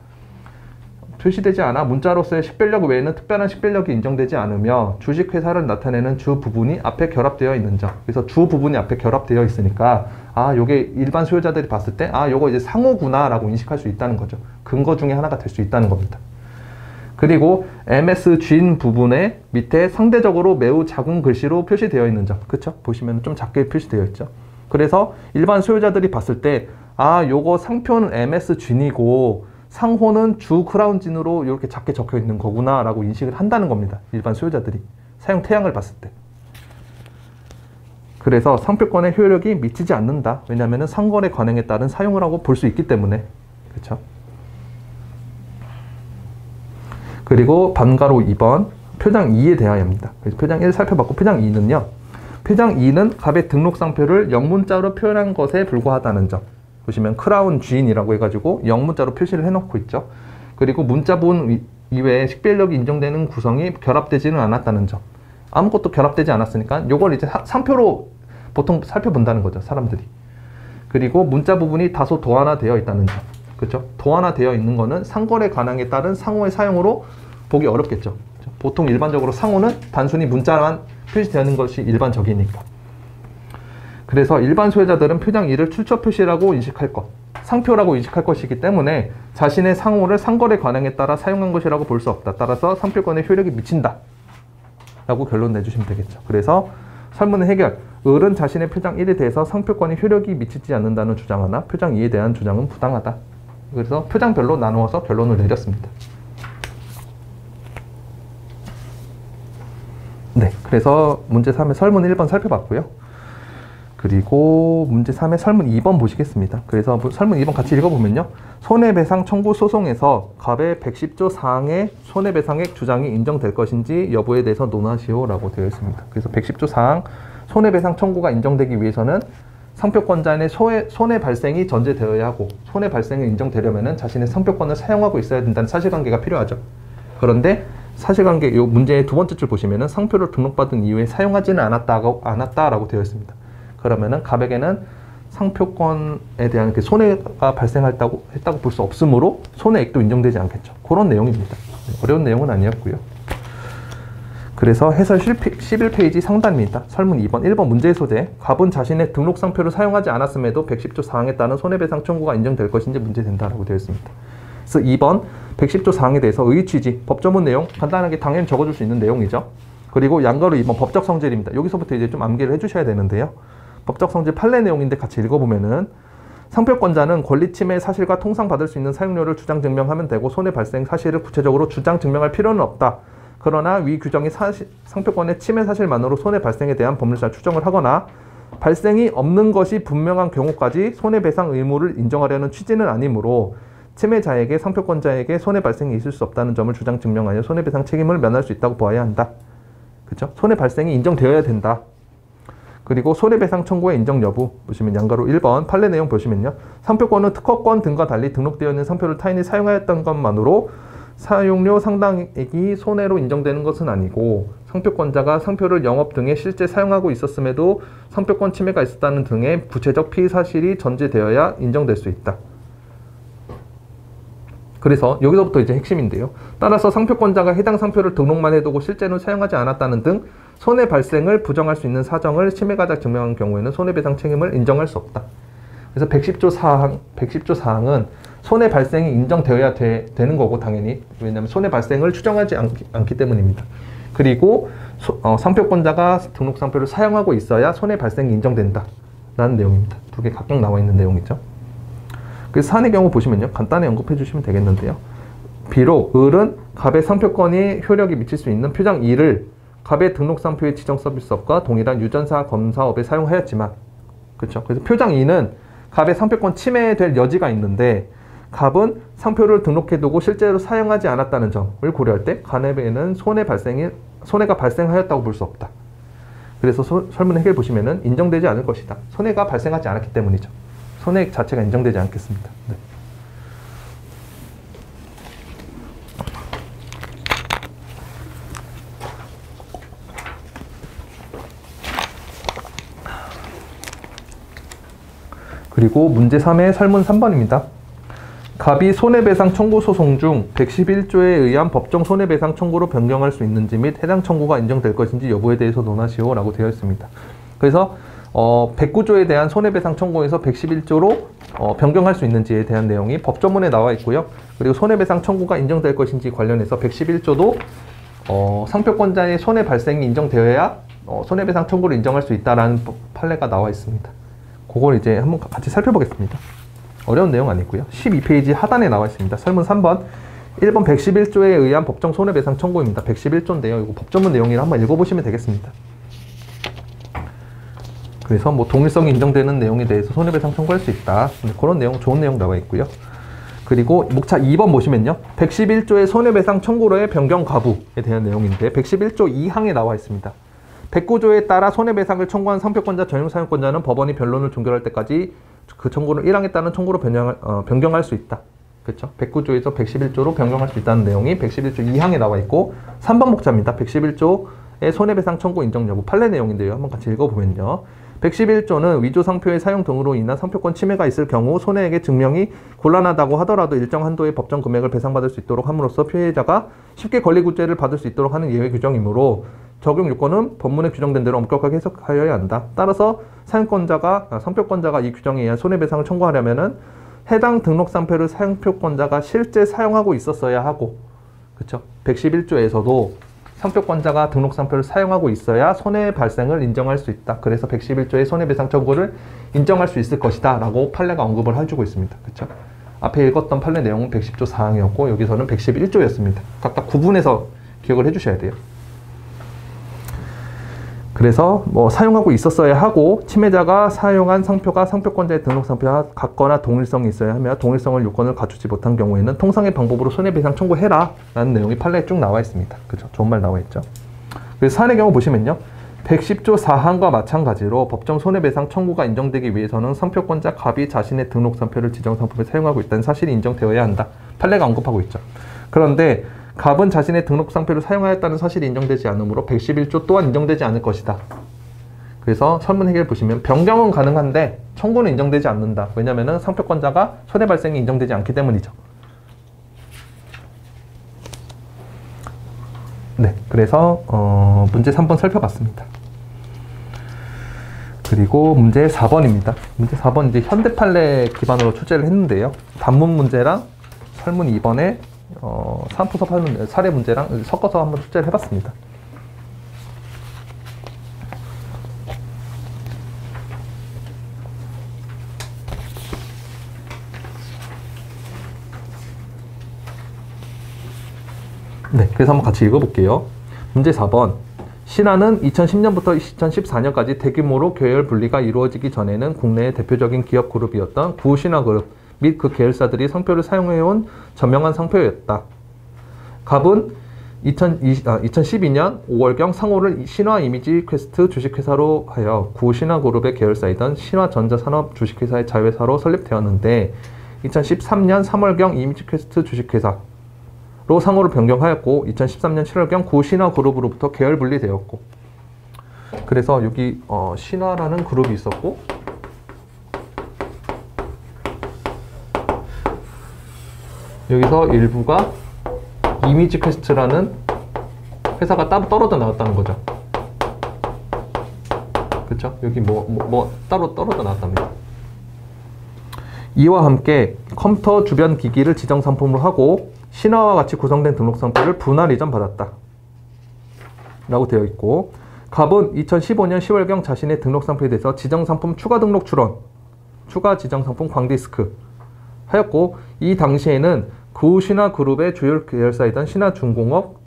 표시되지 않아 문자로서의 식별력 외에는 특별한 식별력이 인정되지 않으며 주식회사를 나타내는 주 부분이 앞에 결합되어 있는 점. 그래서 주 부분이 앞에 결합되어 있으니까 요게 일반 소유자들이 봤을 때 요거 이제 상호구나 라고 인식할 수 있다는 거죠. 근거 중에 하나가 될 수 있다는 겁니다. 그리고 MS 쥔 부분의 밑에 상대적으로 매우 작은 글씨로 표시되어 있는 점. 그쵸? 보시면 좀 작게 표시되어 있죠. 그래서 일반 소유자들이 봤을 때 요거 상표는 MS 쥔이고 상호는 주 크라운진으로 이렇게 작게 적혀 있는 거구나 라고 인식을 한다는 겁니다. 일반 소유자들이 사용 태양을 봤을 때. 그래서 상표권의 효력이 미치지 않는다. 왜냐하면 상거래 관행에 따른 사용을 하고 볼 수 있기 때문에. 그렇죠? 그리고 반가로 2번 표장 2에 대하여입니다. 그래서 표장 1 살펴봤고 표장 2는요. 표장 2는 갑의 등록 상표를 영문자로 표현한 것에 불과하다는 점. 보시면 크라운 쥔이라고 해가지고 영문자로 표시를 해놓고 있죠. 그리고 문자 부분 이외에 식별력이 인정되는 구성이 결합되지는 않았다는 점. 아무것도 결합되지 않았으니까 요걸 이제 상표로 보통 살펴본다는 거죠, 사람들이. 그리고 문자 부분이 다소 도안화되어 있다는 점. 그렇죠? 도안화되어 있는 거는 상거래 관행에 따른 상호의 사용으로 보기 어렵겠죠. 그렇죠? 보통 일반적으로 상호는 단순히 문자만 표시되는 것이 일반적이니까. 그래서 일반 소유자들은 표장 2를 출처 표시라고 인식할 것, 상표라고 인식할 것이기 때문에 자신의 상호를 상거래 관행에 따라 사용한 것이라고 볼 수 없다. 따라서 상표권에 효력이 미친다. 라고 결론 내주시면 되겠죠. 그래서 설문의 해결. 을은 자신의 표장 1에 대해서 상표권에 효력이 미치지 않는다는 주장하나 표장 2에 대한 주장은 부당하다. 그래서 표장별로 나누어서 결론을 내렸습니다. 네, 그래서 문제 3의 설문 1번 살펴봤고요. 그리고 문제 3의 설문 2번 보시겠습니다. 그래서 설문 2번 같이 읽어보면요. 손해배상 청구 소송에서 갑의 110조 사항의 손해배상액 주장이 인정될 것인지 여부에 대해서 논하시오 라고 되어 있습니다. 그래서 110조 사항 손해배상 청구가 인정되기 위해서는 상표권자의 손해 발생이 전제되어야 하고 손해 발생이 인정되려면 자신의 상표권을 사용하고 있어야 된다는 사실관계가 필요하죠. 그런데 사실관계 이 문제의 두 번째 줄 보시면은 상표를 등록받은 이후에 사용하지는 않았다라고 되어 있습니다. 그러면은 갑에게는 상표권에 대한 손해가 발생했다고 볼 수 없으므로 손해액도 인정되지 않겠죠. 그런 내용입니다. 어려운 내용은 아니었고요. 그래서 해설 11페이지 상단입니다. 설문 2번, 1번 문제의 소재. 갑은 자신의 등록 상표를 사용하지 않았음에도 110조 사항에 따른 손해배상 청구가 인정될 것인지 문제된다라고 되어 있습니다. 그래서 2번 110조 사항에 대해서 의의 취지, 법조문 내용 간단하게 당연히 적어줄 수 있는 내용이죠. 그리고 양가로 2번 법적 성질입니다. 여기서부터 이제 좀 암기를 해주셔야 되는데요. 법적 성질 판례 내용인데 같이 읽어보면은 상표권자는 권리 침해 사실과 통상 받을 수 있는 사용료를 주장 증명하면 되고 손해 발생 사실을 구체적으로 주장 증명할 필요는 없다. 그러나 위 규정이 상표권의 침해 사실만으로 손해 발생에 대한 법률상 추정을 하거나 발생이 없는 것이 분명한 경우까지 손해배상 의무를 인정하려는 취지는 아니므로 침해자에게 상표권자에게 손해 발생이 있을 수 없다는 점을 주장 증명하여 손해배상 책임을 면할 수 있다고 보아야 한다. 그렇죠? 손해 발생이 인정되어야 된다. 그리고 손해배상 청구의 인정 여부 보시면 양가로 1번 판례 내용 보시면요. 상표권은 특허권 등과 달리 등록되어 있는 상표를 타인이 사용하였던 것만으로 사용료 상당액이 손해로 인정되는 것은 아니고 상표권자가 상표를 영업 등에 실제 사용하고 있었음에도 상표권 침해가 있었다는 등의 구체적 피의 사실이 전제되어야 인정될 수 있다. 그래서 여기서부터 이제 핵심인데요. 따라서 상표권자가 해당 상표를 등록만 해두고 실제로 사용하지 않았다는 등 손해 발생을 부정할 수 있는 사정을 침해가자 증명한 경우에는 손해배상 책임을 인정할 수 없다. 그래서 110조 사항은 손해 발생이 인정되어야 되는 거고, 당연히. 왜냐하면 손해 발생을 추정하지 않기 때문입니다. 그리고 상표권자가 등록 상표를 사용하고 있어야 손해 발생이 인정된다 라는 내용입니다. 두 개 각각 나와 있는 내용이죠. 그래서 사안의 경우 보시면요, 간단히 언급해 주시면 되겠는데요. 비록 을은 갑의 상표권이 효력이 미칠 수 있는 표장 2를 갑의 등록 상표의 지정 서비스업과 동일한 유전사 검사업에 사용하였지만, 그렇죠? 그래서 표장 2는 갑의 상표권 침해될 여지가 있는데 갑은 상표를 등록해두고 실제로 사용하지 않았다는 점을 고려할 때 간에는 손해가 발생하였다고 볼 수 없다. 그래서 설문 해결 보시면은 인정되지 않을 것이다. 손해가 발생하지 않았기 때문이죠. 손해 자체가 인정되지 않겠습니다. 네. 그리고 문제 3의 설문 3번입니다. 갑이 손해배상 청구 소송 중 111조에 의한 법정 손해배상 청구로 변경할 수 있는지 및 해당 청구가 인정될 것인지 여부에 대해서 논하시오 라고 되어 있습니다. 그래서 109조에 대한 손해배상 청구에서 111조로 변경할 수 있는지에 대한 내용이 법조문에 나와 있고요. 그리고 손해배상 청구가 인정될 것인지 관련해서 111조도 상표권자의 손해 발생이 인정되어야 손해배상 청구를 인정할 수 있다라는 판례가 나와 있습니다. 그걸 이제 한번 같이 살펴보겠습니다. 어려운 내용 아니고요. 12페이지 하단에 나와 있습니다. 설문 3번 1번 111조에 의한 법정 손해배상 청구입니다. 111조인데요. 이거 법조문 내용이라 한번 읽어보시면 되겠습니다. 그래서 뭐 동일성이 인정되는 내용에 대해서 손해배상 청구할 수 있다. 그런 내용, 좋은 내용 나와 있고요. 그리고 목차 2번 보시면요. 111조의 손해배상 청구로의 변경 가부에 대한 내용인데 111조 2항에 나와 있습니다. 109조에 따라 손해배상을 청구한 상표권자, 전용사용권자는 법원이 변론을 종결할 때까지 그 청구를 1항에 따른 청구로 변경할 수 있다. 그렇죠? 109조에서 111조로 변경할 수 있다는 내용이 111조 2항에 나와 있고 3번 목차입니다. 111조의 손해배상 청구 인정 여부 판례 내용인데요. 한번 같이 읽어보면요. 111조는 위조 상표의 사용 등으로 인한 상표권 침해가 있을 경우 손해액의 증명이 곤란하다고 하더라도 일정 한도의 법정 금액을 배상받을 수 있도록 함으로써 피해자가 쉽게 권리구제를 받을 수 있도록 하는 예외 규정이므로 적용 요건은 법문에 규정된 대로 엄격하게 해석하여야 한다. 따라서 상표권자가 이 규정에 의한 손해배상을 청구하려면은 해당 등록 상표를 상표권자가 실제 사용하고 있었어야 하고, 그렇죠? 111조에서도 상표권자가 등록 상표를 사용하고 있어야 손해 발생을 인정할 수 있다. 그래서 111조의 손해배상 청구를 인정할 수 있을 것이다 라고 판례가 언급을 해주고 있습니다. 그렇죠? 앞에 읽었던 판례 내용은 110조 사항이었고 여기서는 111조였습니다. 각각 구분해서 기억을 해주셔야 돼요. 그래서 사용하고 있었어야 하고 침해자가 사용한 상표가 상표권자의 등록 상표와 같거나 동일성이 있어야 하며 동일성을 요건을 갖추지 못한 경우에는 통상의 방법으로 손해배상 청구해라 라는 내용이 판례에 쭉 나와 있습니다. 그죠? 좋은 말 나와 있죠. 그래서 사안의 경우 보시면요. 110조 사항과 마찬가지로 법정 손해배상 청구가 인정되기 위해서는 상표권자 갑이 자신의 등록 상표를 지정 상품에 사용하고 있다는 사실이 인정되어야 한다. 판례가 언급하고 있죠. 그런데 갑은 자신의 등록 상표를 사용하였다는 사실이 인정되지 않으므로 111조 또한 인정되지 않을 것이다. 그래서 설문 해결 보시면 변경은 가능한데 청구는 인정되지 않는다. 왜냐하면 상표권자가 손해 발생이 인정되지 않기 때문이죠. 네, 그래서 문제 3번 살펴봤습니다. 그리고 문제 4번입니다. 문제 4번 이제 현대 판례 기반으로 출제를 했는데요. 단문 문제랑 설문 2번에 사안포섭 사례 문제랑 섞어서 한번 출제를 해봤습니다. 네, 그래서 한번 같이 읽어볼게요. 문제 4번. 신한은 2010년부터 2014년까지 대규모로 계열 분리가 이루어지기 전에는 국내의 대표적인 기업 그룹이었던 구신화그룹 및 그 계열사들이 상표를 사용해온 저명한 상표였다. 갑은 2012년 5월경 상호를 신화이미지 퀘스트 주식회사로 하여 구신화그룹의 계열사이던 신화전자산업 주식회사의 자회사로 설립되었는데 2013년 3월경 이미지 퀘스트 주식회사로 상호를 변경하였고 2013년 7월경 구신화그룹으로부터 계열 분리되었고 그래서 여기 신화라는 그룹이 있었고 여기서 일부가 이미지 퀘스트라는 회사가 따로 떨어져 나왔다는 거죠. 그쵸? 여기 따로 떨어져 나왔답니다. 이와 함께 컴퓨터 주변 기기를 지정 상품으로 하고 신화와 같이 구성된 등록 상표를 분할 이전 받았다 라고 되어 있고 갑은 2015년 10월경 자신의 등록 상표에 대해서 지정 상품 추가 등록 출원 추가 지정 상품 광디스크 하였고 이 당시에는 구신화그룹의 주요 계열사이던 신화중공업,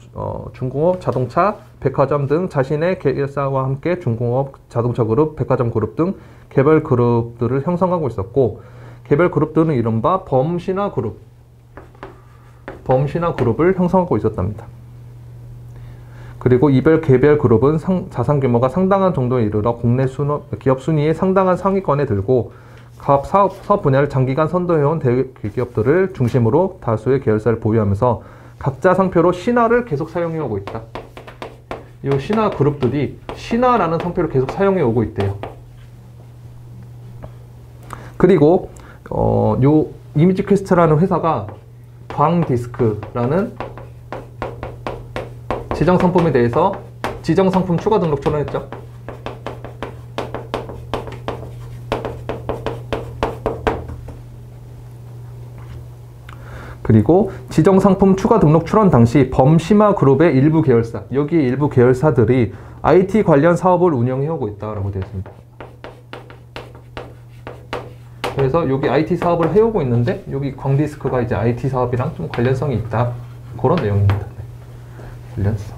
중공업, 자동차, 백화점 등 자신의 계열사와 함께 중공업, 자동차 그룹, 백화점 그룹 등 개별 그룹들을 형성하고 있었고 개별 그룹들은 이른바 범신화그룹을 형성하고 있었답니다. 그리고 이별 개별 그룹은 자산 규모가 상당한 정도에 이르러 국내 기업 순위의 상당한 상위권에 들고 각 사업 분야를 장기간 선도해온 대기업들을 중심으로 다수의 계열사를 보유하면서 각자 상표로 신화를 계속 사용해오고 있다. 이 신화 그룹들이 신화라는 상표를 계속 사용해오고 있대요. 그리고 요 이미지 퀘스트라는 회사가 광디스크라는 지정 상품에 대해서 지정 상품 추가 등록 출원했죠. 그리고 지정 상품 추가 등록 출원 당시 범신화그룹의 일부 계열사, 여기 일부 계열사들이 IT 관련 사업을 운영해오고 있다라고 되어 있습니다. 그래서 여기 IT 사업을 해오고 있는데 여기 광디스크가 이제 IT 사업이랑 좀 관련성이 있다. 그런 내용입니다. 네. 관련성.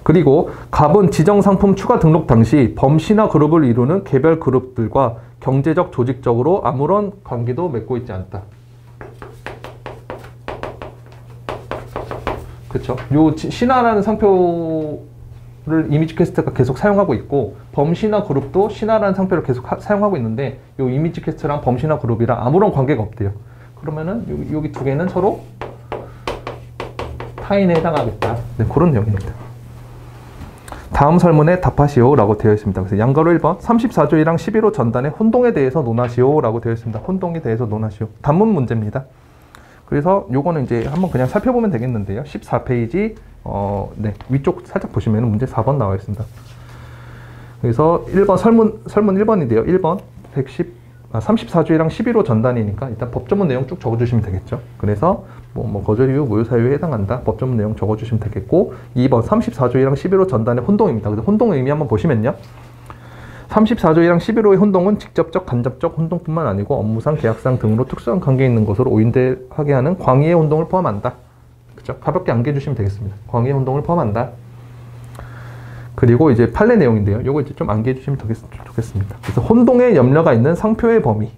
그리고 갑은 지정 상품 추가 등록 당시 범신화그룹을 이루는 개별 그룹들과 경제적, 조직적으로 아무런 관계도 맺고 있지 않다. 그쵸? 요 신화라는 상표를 이미지 퀘스트가 계속 사용하고 있고 범신화그룹도 신화라는 상표를 계속 사용하고 있는데 요 이미지 퀘스트랑 범신화그룹이랑 아무런 관계가 없대요. 그러면은 여기 두 개는 서로 타인에 해당하겠다. 네, 그런 내용입니다. 다음 설문에 답하시오 라고 되어 있습니다. 그래서 양가로 1번 34조 1항 11호 전단의 혼동에 대해서 논하시오 라고 되어 있습니다. 혼동에 대해서 논하시오. 단문 문제입니다. 그래서 요거는 이제 한번 그냥 살펴보면 되겠는데요. 14페이지 네, 위쪽 살짝 보시면 문제 4번 나와 있습니다. 그래서 1번 설문 1번인데요. 1번 34조 1항 11호 전단이니까 일단 법조문 내용 쭉 적어주시면 되겠죠. 그래서 뭐 거절 이유, 무효 사유에 해당한다. 법조문 내용 적어주시면 되겠고 2번 34조 1항 11호 전단의 혼동입니다. 그래서 혼동의 의미 한번 보시면요. 34조 1항 11호의 혼동은 직접적, 간접적 혼동뿐만 아니고 업무상, 계약상 등으로 특수한 관계에 있는 것으로 오인하게 하는 광의의 혼동을 포함한다. 그렇죠? 가볍게 암기해 주시면 되겠습니다. 광의의 혼동을 포함한다. 그리고 이제 판례 내용인데요. 요거 이제 좀 암기해 주시면 좋겠습니다. 그래서 혼동의 염려가 있는 상표의 범위.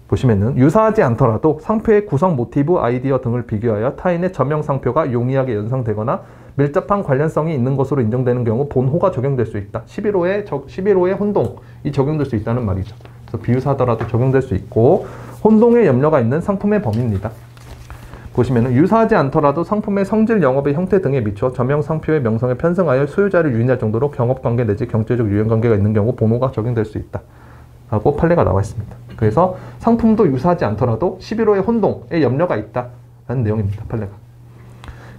보시면은 유사하지 않더라도 상표의 구성 모티브, 아이디어 등을 비교하여 타인의 저명 상표가 용이하게 연상되거나 밀접한 관련성이 있는 것으로 인정되는 경우 본호가 적용될 수 있다. 11호의 혼동이 적용될 수 있다는 말이죠. 그래서 비유사하더라도 적용될 수 있고 혼동의 염려가 있는 상품의 범위입니다. 보시면은 유사하지 않더라도 상품의 성질, 영업의 형태 등에 미쳐 저명 상표의 명성에 편승하여 소유자를 유인할 정도로 경업관계 내지 경제적 유연관계가 있는 경우 본호가 적용될 수 있다. 라고 판례가 나와 있습니다. 그래서 상품도 유사하지 않더라도 11호의 혼동에 염려가 있다라는 내용입니다. 판례가.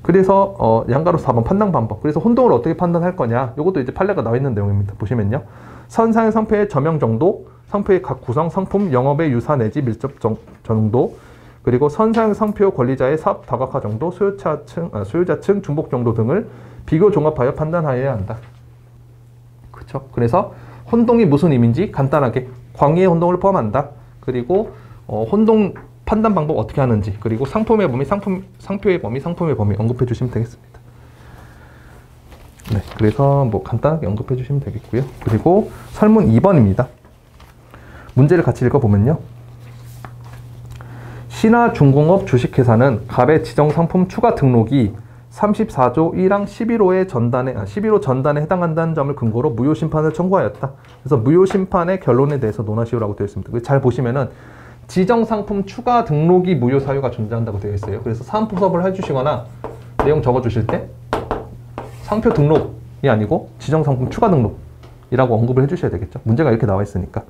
그래서 양가로 4번 판단 방법. 그래서 혼동을 어떻게 판단할 거냐. 이것도 이제 판례가 나와 있는 내용입니다. 보시면요. 선상의 상표의 저명 정도, 상표의 각 구성, 상품 영업의 유사 내지 밀접 정도, 그리고 선상 상표 관리자의 사업 다각화 정도, 소유자층 중복 정도 등을 비교 종합하여 판단하여야 한다. 그렇죠? 그래서 혼동이 무슨 의미인지 간단하게 광의의 혼동을 포함한다. 그리고 혼동 판단 방법 어떻게 하는지, 그리고 상품의 범위, 상표의 범위, 상품의 범위 언급해 주시면 되겠습니다. 네, 그래서 뭐 간단하게 언급해 주시면 되겠고요. 그리고 설문 2번입니다. 문제를 같이 읽어보면요. 신화중공업 주식회사는 갑의 지정 상품 추가 등록이 34조 1항 11호 전단에 해당한다는 점을 근거로 무효심판을 청구하였다. 그래서 무효심판의 결론에 대해서 논하시오라고 되어 있습니다. 잘 보시면은 지정상품 추가 등록이 무효 사유가 존재한다고 되어 있어요. 그래서 사안포섭을 해주시거나 내용 적어주실 때 상표 등록이 아니고 지정상품 추가 등록이라고 언급을 해주셔야 되겠죠. 문제가 이렇게 나와 있으니까.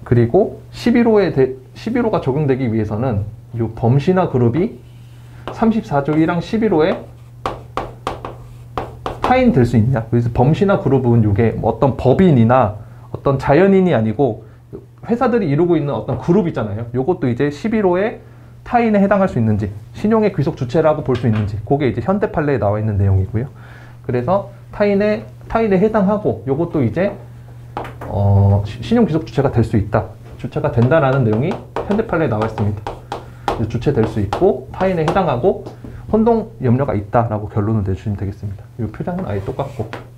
그리고 11호가 적용되기 위해서는 이 범신화 그룹이 34조 1항 11호에 타인될 수 있냐. 그래서 범신화 그룹은 이게 어떤 법인이나 어떤 자연인이 아니고 회사들이 이루고 있는 어떤 그룹 있잖아요. 요것도 이제 11호에 타인에 해당할 수 있는지, 신용의 귀속 주체라고 볼 수 있는지, 그게 이제 현대 판례에 나와 있는 내용이고요. 그래서 타인에 해당하고, 요것도 이제 신용 귀속 주체가 될 수 있다. 주체가 된다라는 내용이 현대 판례에 나와 있습니다. 주체 될 수 있고, 타인에 해당하고, 혼동 염려가 있다라고 결론을 내주시면 되겠습니다. 이 표장은 아예 똑같고.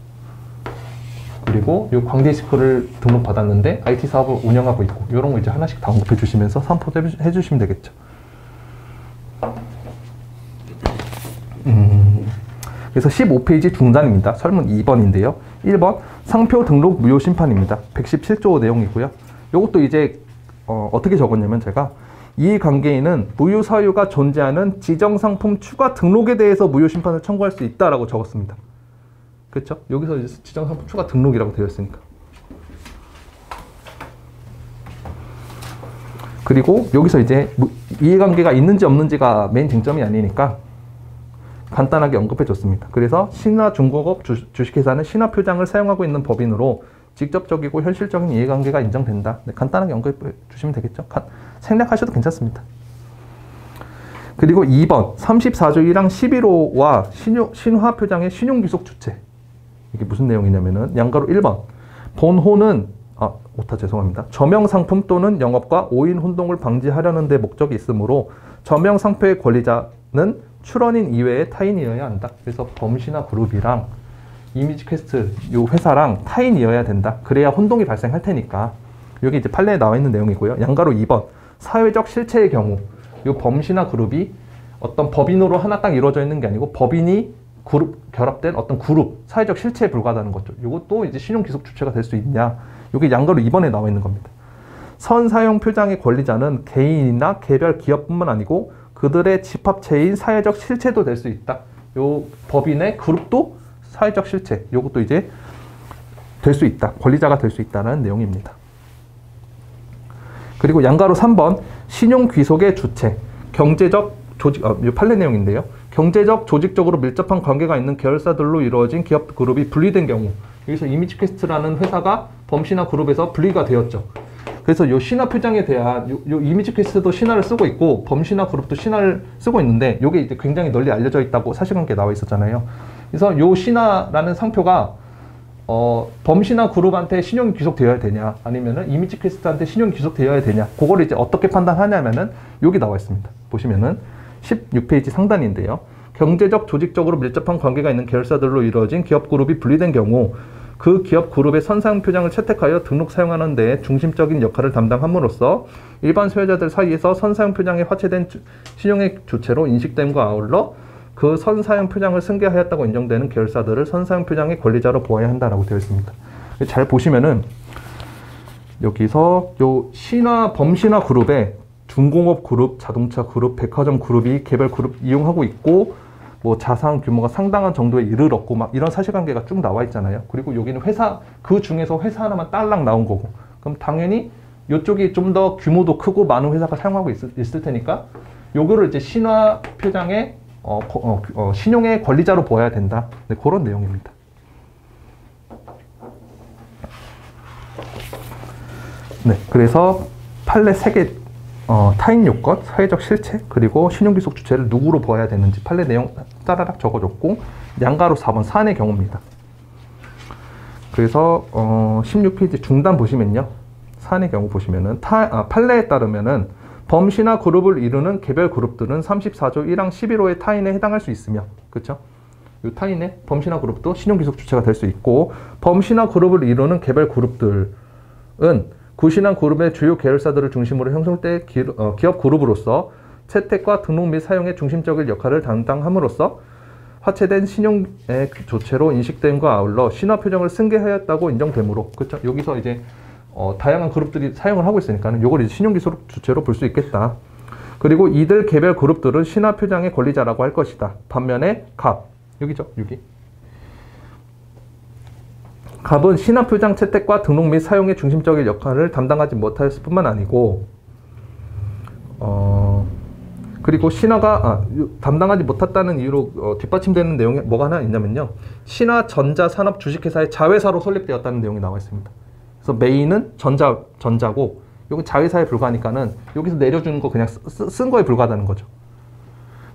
그리고 이 광대디스크를 등록받았는데 IT 사업을 운영하고 있고, 이런 거 이제 하나씩 다 언급해 주시면서 산포 해주시면 되겠죠. 그래서 15페이지 중단입니다. 설문 2번인데요. 1번 상표 등록 무효 심판입니다. 117조 내용이고요. 이것도 이제 어떻게 적었냐면 제가 이해관계인은 무효 사유가 존재하는 지정상품 추가 등록에 대해서 무효 심판을 청구할 수 있다라고 적었습니다. 그렇죠? 여기서 이제 지정상품 추가 등록이라고 되어 있으니까. 그리고 여기서 이제 이해관계가 있는지 없는지가 메인 쟁점이 아니니까 간단하게 언급해 줬습니다. 그래서 신화중공업 주식회사는 신화표장을 사용하고 있는 법인으로 직접적이고 현실적인 이해관계가 인정된다. 네, 간단하게 언급해 주시면 되겠죠. 생략하셔도 괜찮습니다. 그리고 2번 34조 1항 11호와 신화표장의 신용귀속 주체. 이게 무슨 내용이냐면은 양가로 1번 본호는 오타 죄송합니다. 저명상품 또는 영업과 오인 혼동을 방지하려는 데 목적이 있으므로 저명상표의 권리자는 출원인 이외의 타인이어야 한다. 그래서 범신화 그룹이랑 이미지퀘스트 이 회사랑 타인이어야 된다. 그래야 혼동이 발생할 테니까. 여기 이제 판례에 나와 있는 내용이고요. 양가로 2번 사회적 실체의 경우 이 범신화 그룹이 어떤 법인으로 하나 딱 이루어져 있는 게 아니고 법인이 결합된 어떤 그룹, 사회적 실체에 불과하다는 거죠. 이것도 이제 신용귀속 주체가 될 수 있냐. 이게 양가로 2번에 나와 있는 겁니다. 선사용 표장의 권리자는 개인이나 개별 기업뿐만 아니고 그들의 집합체인 사회적 실체도 될 수 있다. 요 법인의 그룹도 사회적 실체, 요것도 이제 될 수 있다. 권리자가 될 수 있다는 내용입니다. 그리고 양가로 3번 신용귀속의 주체, 경제적 조직, 이 판례 내용인데요. 경제적, 조직적으로 밀접한 관계가 있는 계열사들로 이루어진 기업 그룹이 분리된 경우, 여기서 이미지퀘스트라는 회사가 범신화 그룹에서 분리가 되었죠. 그래서 요 신화 표장에 대한 요 이미지퀘스트도 신화를 쓰고 있고 범신화 그룹도 신화를 쓰고 있는데 요게 이제 굉장히 널리 알려져 있다고 사실관계에 나와 있었잖아요. 그래서 요 신화라는 상표가 범신화 그룹한테 신용 귀속되어야 되냐 아니면은 이미지퀘스트한테 신용 귀속되어야 되냐 그거를 이제 어떻게 판단하냐면은 여기 나와 있습니다. 보시면은 16페이지 상단인데요. 경제적, 조직적으로 밀접한 관계가 있는 계열사들로 이루어진 기업 그룹이 분리된 경우 그 기업 그룹의 선사용 표장을 채택하여 등록 사용하는 데 중심적인 역할을 담당함으로써 일반 소유자들 사이에서 선사용 표장에 화체된 신용의 주체로 인식됨과 아울러 그 선사용 표장을 승계하였다고 인정되는 계열사들을 선사용 표장의 권리자로 보아야 한다라고 되어 있습니다. 잘 보시면은 여기서 요 범신화 그룹에 중공업 그룹, 자동차 그룹, 백화점 그룹이 개별 그룹 이용하고 있고 뭐 자산 규모가 상당한 정도에 이르렀고 막 이런 사실관계가 쭉 나와 있잖아요. 그리고 여기는 회사, 그 중에서 회사 하나만 딸랑 나온 거고 그럼 당연히 이쪽이 좀 더 규모도 크고 많은 회사가 사용하고 있을 테니까 요거를 이제 신화 표장의 신용의 권리자로 보아야 된다. 네, 그런 내용입니다. 네, 그래서 판례 3개 타인 요건, 사회적 실체, 그리고 신용귀속 주체를 누구로 보아야 되는지 판례 내용 따라락 적어줬고 양가로 4번 사안의 경우입니다. 그래서 16페이지 중단 보시면요. 사안의 경우 보시면은 판례에 따르면은 범신화 그룹을 이루는 개별 그룹들은 34조 1항 11호의 타인에 해당할 수 있으며 그렇죠? 이 타인의 범신화 그룹도 신용귀속 주체가 될 수 있고 범신화 그룹을 이루는 개별 그룹들은 구신한 그룹의 주요 계열사들을 중심으로 형성될 기업 그룹으로서 채택과 등록 및 사용의 중심적인 역할을 담당함으로써 화체된 신용의 조체로 인식됨과 아울러 신화 표정을 승계하였다고 인정되므로, 그렇죠? 여기서 이제 다양한 그룹들이 사용을 하고 있으니까는 요걸 이제 신용기술 주체로 볼 수 있겠다. 그리고 이들 개별 그룹들은 신화 표장의 권리자라고 할 것이다. 반면에 갑, 여기죠, 여기. 갑은 신화 표장 채택과 등록 및 사용의 중심적인 역할을 담당하지 못하였을 뿐만 아니고, 그리고 신화가 담당하지 못했다는 이유로 뒷받침되는 내용이 뭐가 하나 있냐면요. 신화전자산업 주식회사의 자회사로 설립되었다는 내용이 나와 있습니다. 그래서 메인은 전자고 여기 자회사에 불과하니까는 여기서 내려주는 거 그냥 쓴 거에 불과하다는 거죠.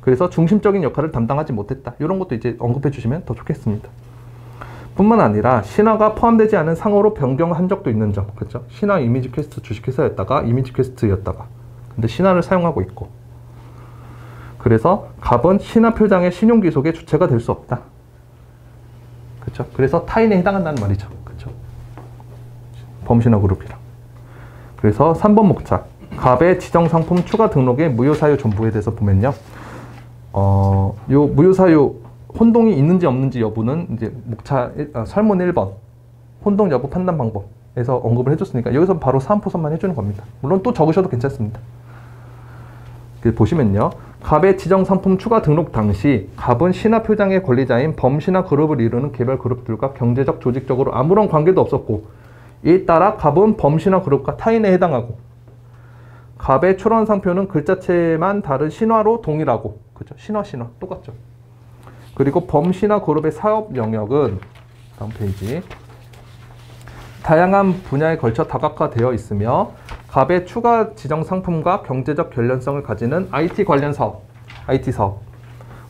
그래서 중심적인 역할을 담당하지 못했다. 이런 것도 이제 언급해 주시면 더 좋겠습니다. 뿐만 아니라 신화가 포함되지 않은 상호로 변경한 적도 있는 점. 그렇죠? 신화 이미지 퀘스트 주식회사였다가 이미지 퀘스트였다가 근데 신화를 사용하고 있고, 그래서 갑은 신화 표장의 신용기속의 주체가 될 수 없다. 그렇죠? 그래서 타인에 해당한다는 말이죠. 그렇죠? 범신화 그룹이랑. 그래서 3번 목차 갑의 지정상품 추가 등록의 무효사유 전부에 대해서 보면요. 요 무효사유 혼동이 있는지 없는지 여부는 이제 목차 설문 1번 혼동 여부 판단 방법에서 언급을 해줬으니까 여기서 바로 사안포선만 해주는 겁니다. 물론 또 적으셔도 괜찮습니다. 보시면요. 갑의 지정상품 추가 등록 당시 갑은 신화 표장의 권리자인 범신화 그룹을 이루는 개별 그룹들과 경제적 조직적으로 아무런 관계도 없었고, 이에 따라 갑은 범신화 그룹과 타인에 해당하고, 갑의 출원 상표는 글자체만 다른 신화로 동일하고, 그죠? 신화 똑같죠. 그리고 범신화 그룹의 사업 영역은 다음 페이지 다양한 분야에 걸쳐 다각화되어 있으며 갑의 추가 지정 상품과 경제적 관련성을 가지는 IT 관련 사업, IT 사업을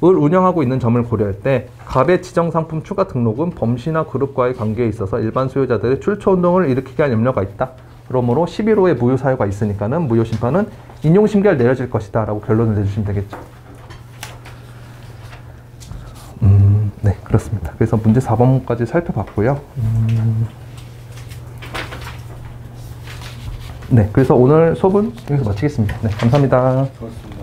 운영하고 있는 점을 고려할 때 갑의 지정 상품 추가 등록은 범신화 그룹과의 관계에 있어서 일반 수요자들의 출처 운동을 일으키게 할 염려가 있다. 그러므로 11호의 무효 사유가 있으니까는 무효 심판은 인용 심결 내려질 것이다 라고 결론을 내주시면 되겠죠. 네, 그렇습니다. 그래서 문제 4번까지 살펴봤고요. 네, 그래서 오늘 수업은 여기서 마치겠습니다. 네, 감사합니다. 수고하셨습니다.